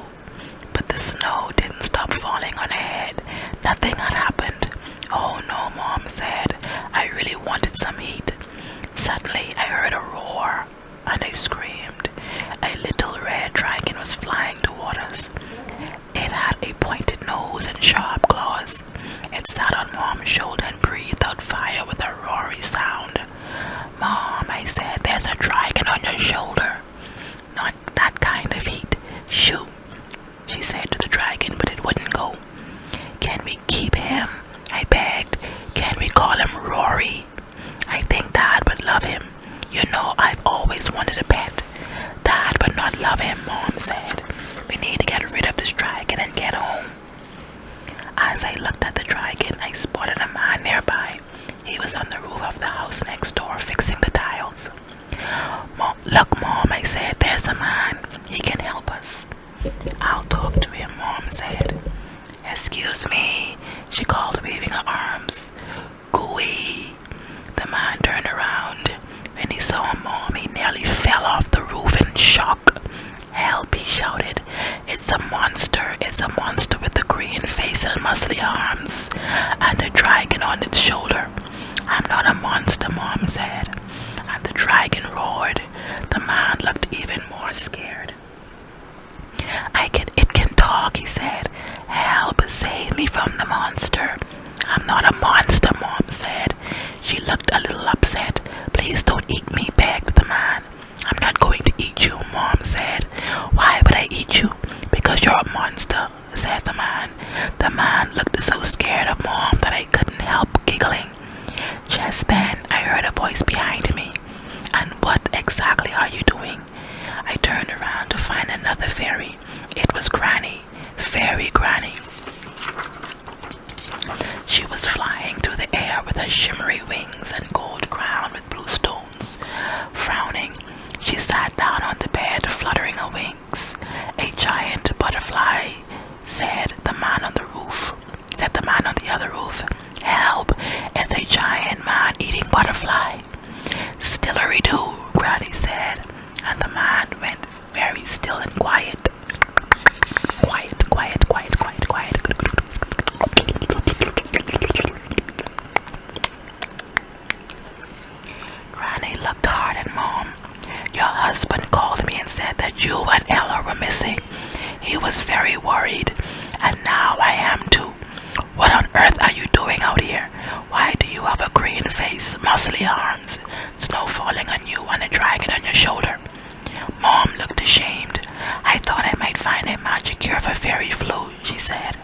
But the snow didn't stop falling on her head. Nothing had happened. Oh no, Mom said. I really wanted some heat. Suddenly I heard a roar and I screamed. A little red dragon was flying toward us. It had a pointed nose and sharp claws. It sat on Mom's shoulder and breathed out fire with a roary sound. Mom, I said, there's a dragon on your shoulder. Not that kind of heat. Shoo, she said to the dragon, but it wouldn't go. Can we keep him? I begged. Can we call him Rory? I think Dad would love him. You know, I've always wanted a pet. Dad would not love him, Mom said. We need to get rid of this dragon and get home. As I looked at the dragon, I spotted a man nearby. He was on the roof of the house next door fixing the tiles. Look, Mom, I said, there's a man. He can help us. I'll talk to him, Mom said. Excuse me, she called, waving her arms. Gooey. The man turned around. When he saw Mom, he nearly fell off the roof in shock. Help, he shouted. It's a monster. It's a monster with a green face and muscly arms, and a dragon on its shoulder. I'm not a monster, Mom said. And the dragon roared. The man looked even more scared. It can talk, he said. Help, save me from the monster. I'm not a monster, Mom said. She looked a little upset. Please don't eat me, begged the man. I'm not going to eat you, Mom said. Why would I eat you? Because you're a monster, said the man. The man looked so scared of Mom that I couldn't help giggling. Just then, I heard a voice behind me. And what exactly are you doing? I turned around to find another fairy. It was Granny, Fairy Granny. She was flying through the air with her shimmery wings and gold crown with blue stones. Diddly-do, Granny said, and the man went very still and quiet. Quiet, quiet, quiet, quiet, quiet. Granny looked hard at Mom. Your husband called me and said that you and Ella were missing. He was very worried, and now I am too. What on earth are you doing out here? Why do you have a green face, muscly arms, snow falling on you, and a dragon on your shoulder? Mom looked ashamed. I thought I might find a magic cure for fairy flu, she said.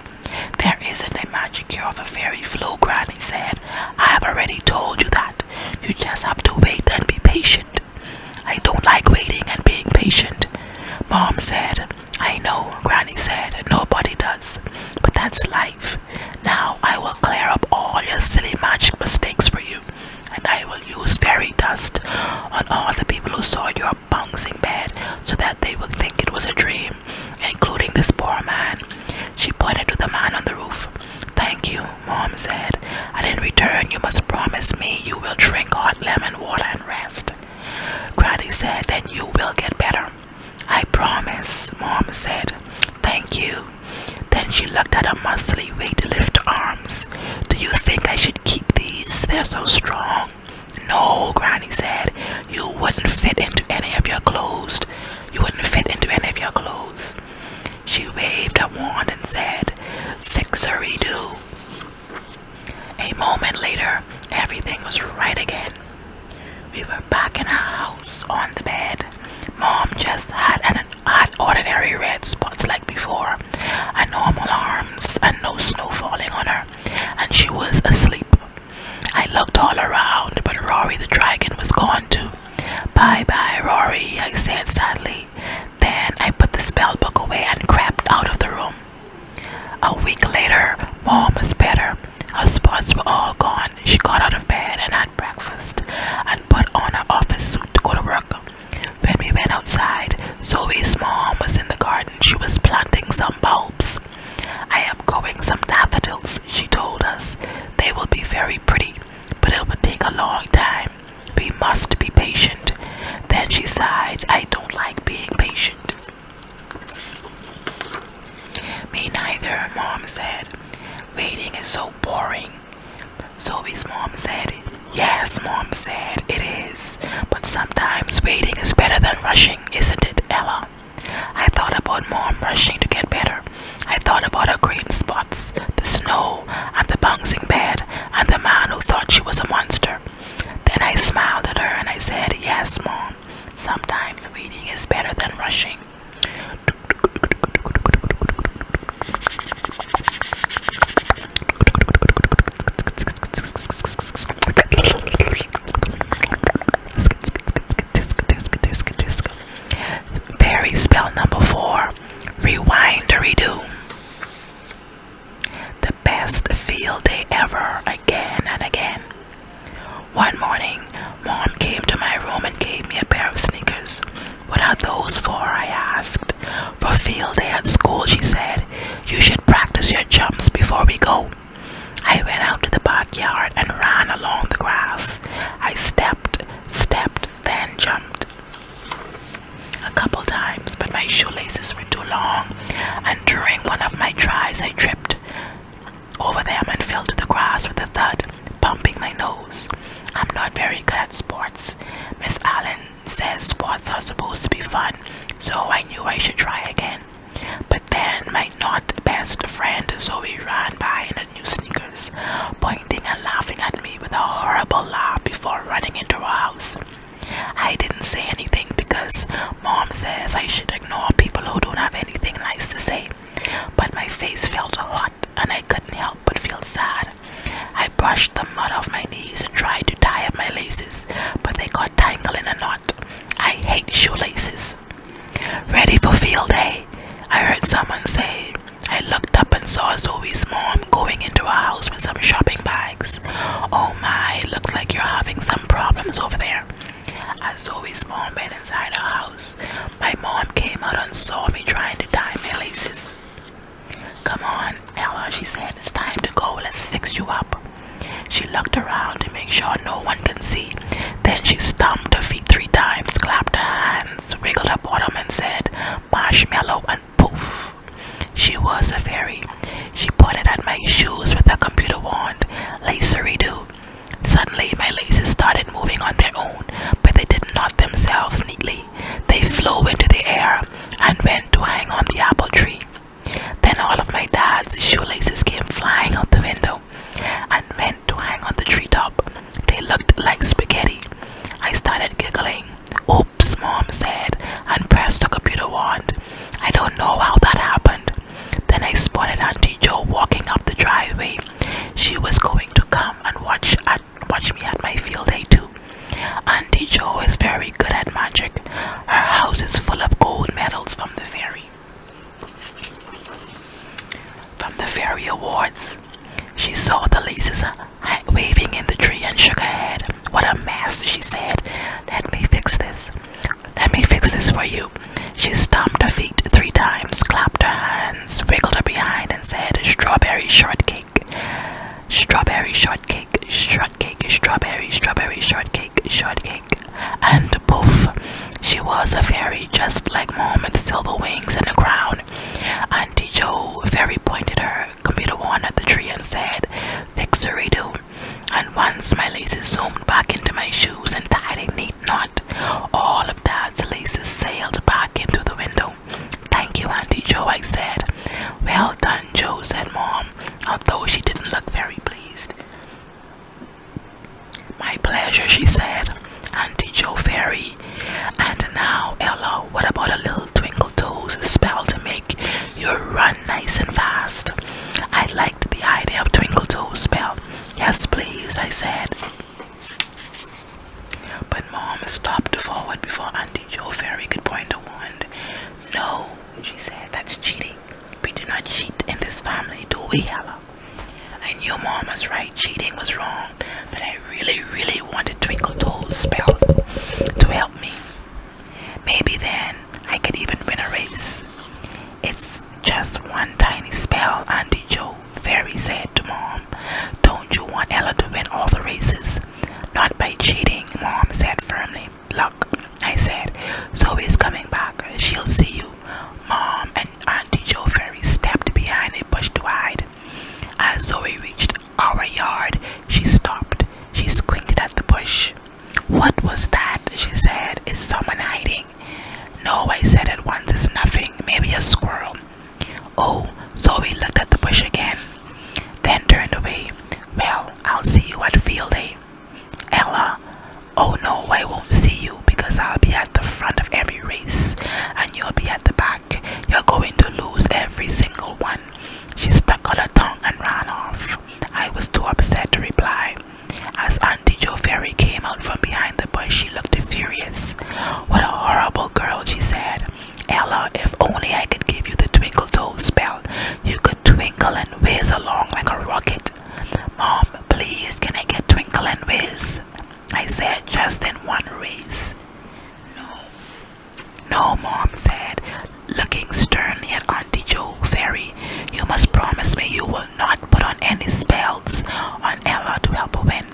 There isn't a magic cure for fairy flu, Granny said. I have already told you that. You just have to wait and be patient. I don't like waiting and being patient, Mom said. I know, Granny said. Nobody does. But that's life. Now I will clear up all your silly magic mistakes for you. And I will use fairy dust on all the people who saw your bouncing bed so that they will think it was a dream, including this poor man. She pointed to the man on the roof. Thank you, Mom said. And in return you must promise me you will drink hot lemon water and rest. Granny said, then you will get better. I promise, Mom said. Thank you. Then she looked at her muscly weight-lift arms. Do you think I should keep these? They're so strong. No, Granny said. You wouldn't fit into any of your clothes. You wouldn't fit into any of your clothes. She waved her wand and said, Fixery-do. A moment later, everything was right again. We were back in our house on the bed. Mom just had ordinary red spots like before, and normal arms, and no snow falling on her, and she was asleep. I looked all around, but Rory the dragon was gone too. Bye-bye, Rory, I said sadly. Then I put the spell book away and crept out of the room. A week later, Mom was better. Her spots were all gone. She got out of bed and had breakfast and put on her office suit to go to work. When we went outside, Zoe's mom was in the garden. She was planting some bulbs. I am growing some daffodils, she told us. They will be very pretty, but it will take a long time. We must be patient. Then she sighed. I don't like being patient. Me neither, Mom said. Waiting is so boring. Zoe's mom said. Yes, Mom said, it is. But sometimes waiting is better than rushing, isn't it, Ella? I thought about Mom rushing to get better. I thought about her green spots, the snow, and the bouncing bed, and the man who thought she was a monster. Then I smiled at her and I said, yes, Mom, sometimes waiting is better than rushing. Fairy spell number 4, Rewind-a-Redo. The best field day ever, again and again. One morning, Mom came to my room and gave me a pair of sneakers. What are those for? I asked. For field day at school, she said. You should practice your jumps before we go. I went out to the backyard and ran along the grass. I stepped, then jumped. A couple times, but my shoelaces were too long, and during one of my tries I tripped over them and fell to the grass with a thud, bumping my nose. I'm not very good at sports. Miss Allen says sports are supposed to be fun, so I knew I should try again. But then my not best friend Zoe ran by in her new sneakers, pointing and laughing at me with a horrible laugh before running into her house. I didn't say anything because Mom says I should ignore people who don't have anything nice to say. But my face felt hot and I couldn't help but feel sad. I brushed the mud off my knees and tried to tie up my laces, but they got tangled in a knot. I hate shoelaces. Ready for field day? I heard someone say. I looked up and saw Zoe's mom going into her house with some shopping bags. Oh my, looks like you're having some problems over there. As Zoe's mom went inside her house, my mom came out and saw me trying to tie my laces. Come on, Ella, she said, it's time to go, let's fix you up. She looked around to make sure no one can see. Then she stomped her themselves neatly. They flew into the air and went to hang on the apple tree. Then all of my dad's shoelaces came flying out the window and went to hang on the treetop. They looked like spaghetti. I started giggling. Oops, Mom said, and pressed a computer wand. I don't know how that happened. Then I spotted Auntie Jo walking up the driveway. She was going to come and watch me at my field day too. Auntie Jo is very good at magic. Her house is full of gold medals from the fairy awards. She saw the laces waving in the tree and shook her head. What a mess, she said. Let me fix this. Let me fix this for you. She stomped her feet 3 times, clapped her hands, wiggled her behind, and said, strawberry shortcake. Strawberry shortcake, shortcake, strawberry shortcake, shortcake. And poof, she was a fairy just like Mom with silver wings and a crown. Auntie Jo fairy pointed her computer wand at the tree and said, fixery-do. And once my laces zoomed back into my shoes and tied a neat knot, all of Dad's laces sailed back in through the window. Thank you, Auntie Jo, I said. Well done, Jo, said Mom, although she didn't look very pleased. My pleasure, she said. Auntie Jo fairy. And now, Ella, what about a little twinkle toes spell to make you run nice and fast? I liked the idea of twinkle toes spell. Yes, please, I said. But Mom stopped forward before Auntie Jo fairy could point a wand. No, she said, that's cheating. We do not cheat in this family, do we, Ella? I knew Mom was right, cheating was wrong, but I really wanted Twinkle Toes spell to help me. Maybe then I could even win a race. It's just one tiny spell, Auntie Jo fairy said to Mom. Don't you want Ella to win all the races? Not by cheating, Mom said firmly. Look, I said, Zoe's coming back. She'll see you. Mom and Auntie Jo fairy stepped behind a bush to hide. As Zoe reached our yard, she stopped. She squinted at the bush. What was that? She said. Is someone hiding? No, I said at once. It's nothing. Maybe a squirrel. Oh, Zoe looked at the bush again, then turned away. Well, I'll see you at field day. Ella, oh no, I won't see you because I'll be at the front of every race and you'll be at the back. You're going to lose every single one. She stuck out her tongue and ran off. I was too upset to reply. As Auntie Jo fairy came out from behind the bush, she looked furious. What a horrible girl, she said. Ella, if only I could give you the twinkle toe spell, you could twinkle and whiz along like a rocket. Mom, please, can I get twinkle and whiz? I said, just in one race. No, Mom said, looking sternly at Auntie Jo fairy. You must promise me you will not put on any spells on Ella to help her win.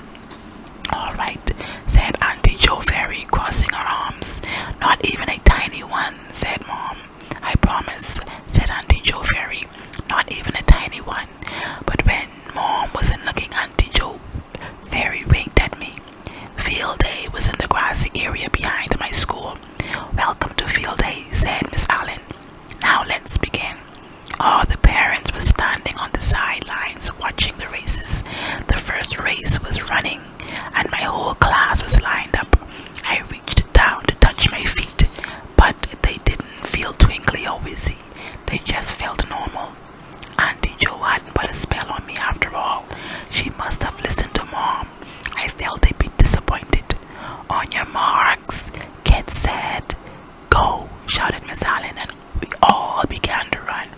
All right, said Auntie Jo fairy, crossing her arms. Not even a tiny one, said Mom. I promise, said Auntie Jo fairy. Not even a tiny one. But when Mom wasn't looking, Auntie Jo fairy winked at me. Field day was in the grassy area behind my school. Welcome to field day, said Miss Allen. Now let's begin. All the parents were standing on the sidelines watching the races. The first race was running, and my whole class was lined up. I reached down to touch my feet, but they didn't feel twinkly or whizzy. They just felt normal. Auntie Jo hadn't put a spell on me after all. She must have listened to Mom. I felt a bit disappointed. On your marks, get set, go, shouted Miss Allen, and we all began to run.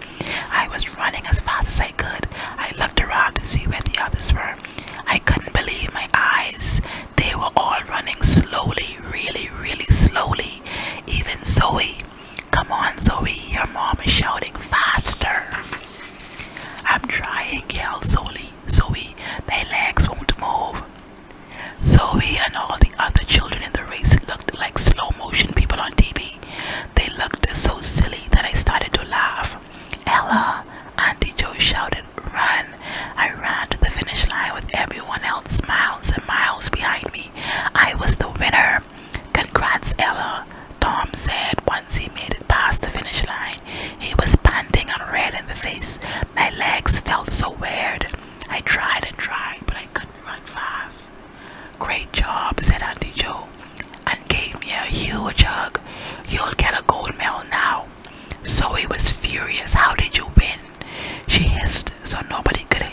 I was running as fast as I could. I looked around to see where the others were. I couldn't believe my eyes. They were all running slowly, really slowly. Even Zoe. Come on, Zoe, your mom is shouting faster. I'm trying, yelled Zoe, my legs won't move. Zoe and all the other children in the race looked like slow motion people on TV. They looked so do a jug. You'll get a gold medal now. Zoe was furious. How did you win? She hissed so nobody could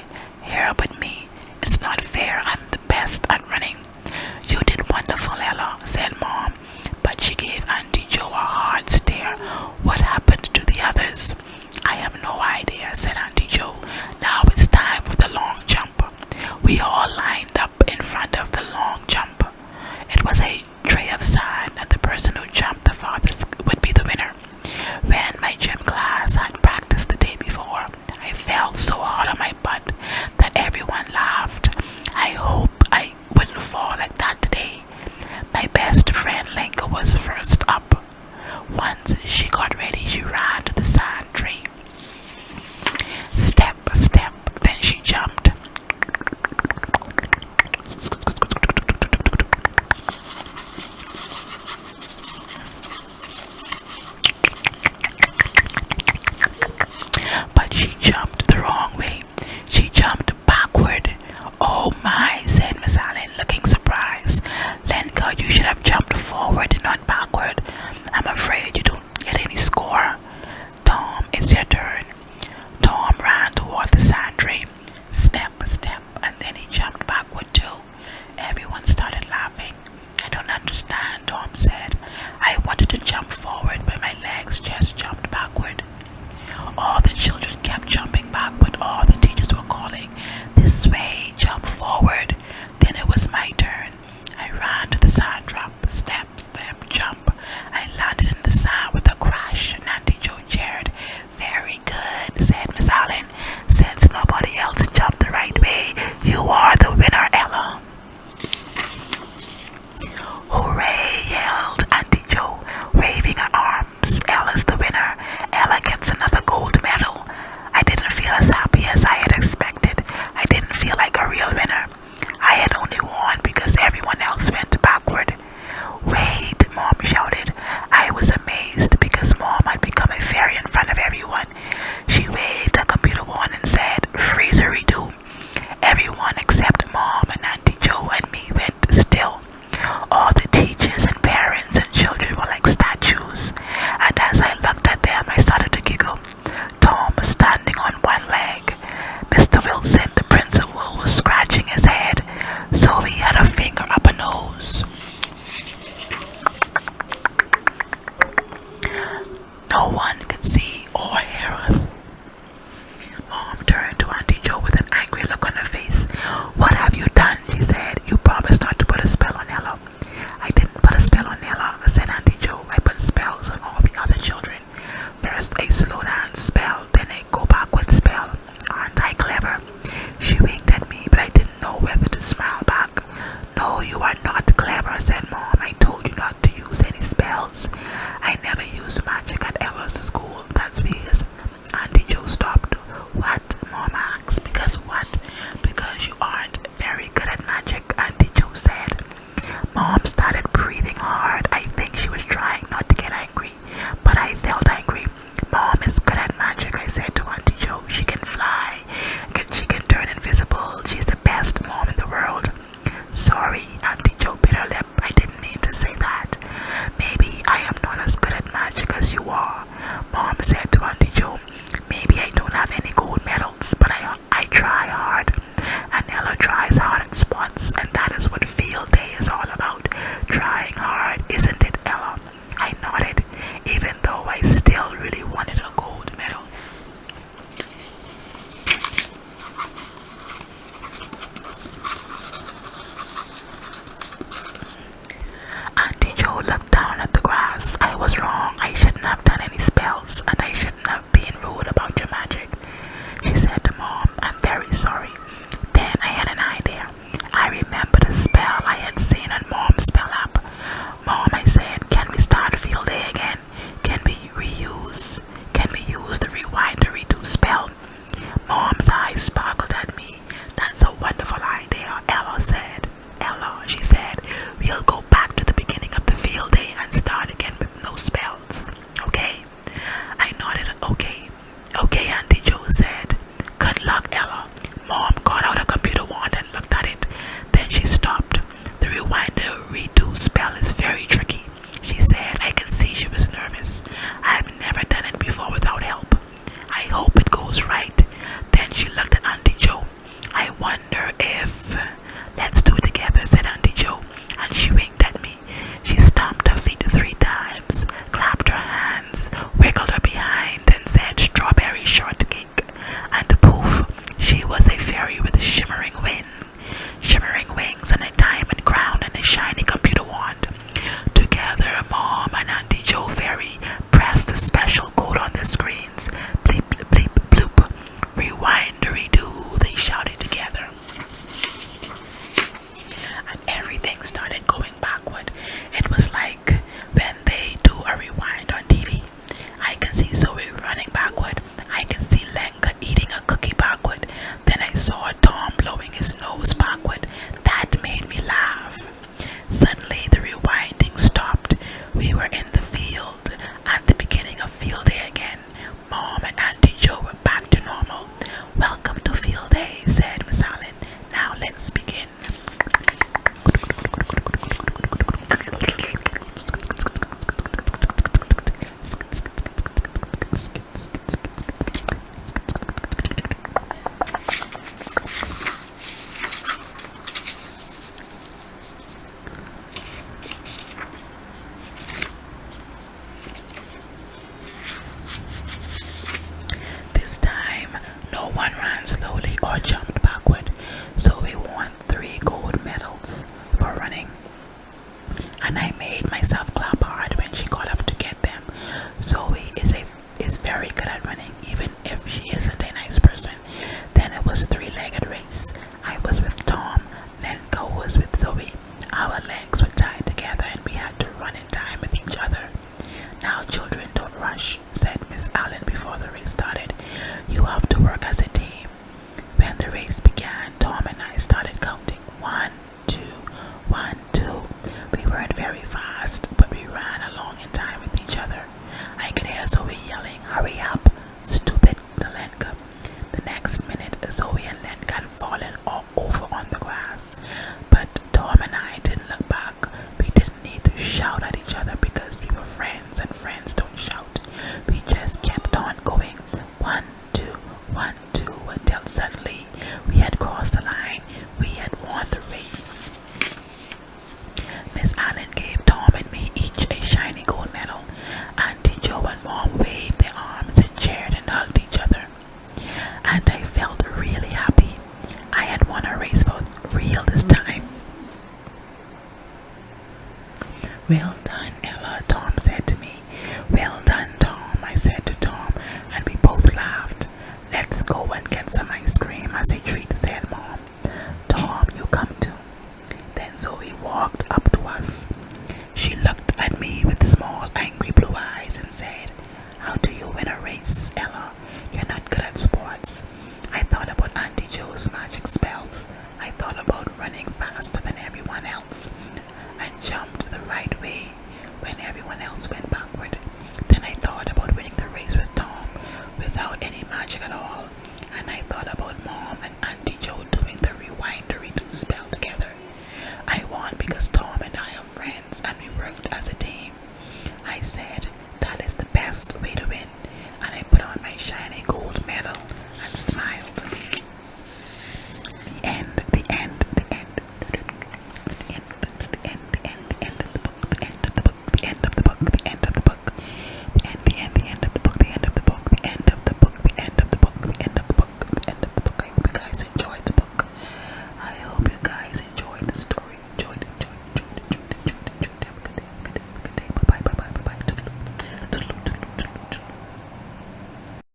hear but me. It's not fair. I'm the best at running. You did wonderful, Ella, said Mom, but she gave Auntie Joe a hard stare. What happened to the others? I have no idea, said Auntie Joe. Now it's time for the long jump. We all lined up in front of the long jump. It was a tray of sand, and the person who jumped the farthest would be the winner. When my gym class had practiced the day before, I fell so hard on my butt that everyone laughed. I hope I wouldn't fall like that today. My best friend Linka was first up. Once she got ready, she ran to the sand tray. Step, step, then she jumped. But she jumped the wrong way. She jumped backward. Oh my, said Miss Allen, looking surprised. Lenka, you should have jumped forward and not backward. I'm afraid you don't get any score. Tom, it's your turn. Tom ran toward the sand tray. Step, step, and then he jumped backward too. Everyone started laughing. I don't understand, Tom said. I wanted to jump forward, but my legs just jumped backward. All the children kept jumping backward. All the teachers were calling, this way, jump forward. Then it was my turn. I ran to the sand drop. Step, step, jump. I landed in the sand with a crash, and Auntie Joe cheered. Very good, said Miss Allen. Since nobody else jumped the right way, you are the winner, Ella. Hooray, yelled Auntie Joe, waving her arms. Ella's the winner. Ella gets another gold medal. I didn't feel as happy as I had expected. I didn't feel like a real winner. I had only won because everyone else went backward. myself clap hard when she got up to get them. Zoe is very good at running, even if she isn't a nice person. Then it was three-legged race. I was with Tom, Lenka was with Zoe. Our legs were tied together and we had to run in time with each other. Now children, don't rush, said Miss Allen before the race started. You have to work as a team. When the race began, Tom and I started counting. 1, 2, 1, 2. We weren't very fast, but we ran along in time with each other. I could hear Zoe yelling, hurry up, stupid, to Lenka. The next minute, Zoe and Lenka had fallen all over on the grass. But Tom and I didn't look back. We didn't need to shout at each other because we were friends and friends don't shout. We just kept on going. 1, 2, 1, 2, until suddenly we had crossed the line. We had won the race. Miss Allen gave Tom and me each a shiny gold medal. Auntie Joe and Mom waved their arms and cheered and hugged each other. And I felt really happy. I had won a race for real this time. Well done, Ella, Tom said to me. Well done, Tom, I said to Tom, and we both laughed. Let's go and get some ice cream as a treat, said Mom. Tom, you come too. Then Zoe walked up to us. She looked at me with small, angry blue eyes and said, how do you win a race, Ella? You're not good at sports. I thought about Auntie Joe's magic spells. I thought about running faster than everyone else and jumped the right way when everyone else went back.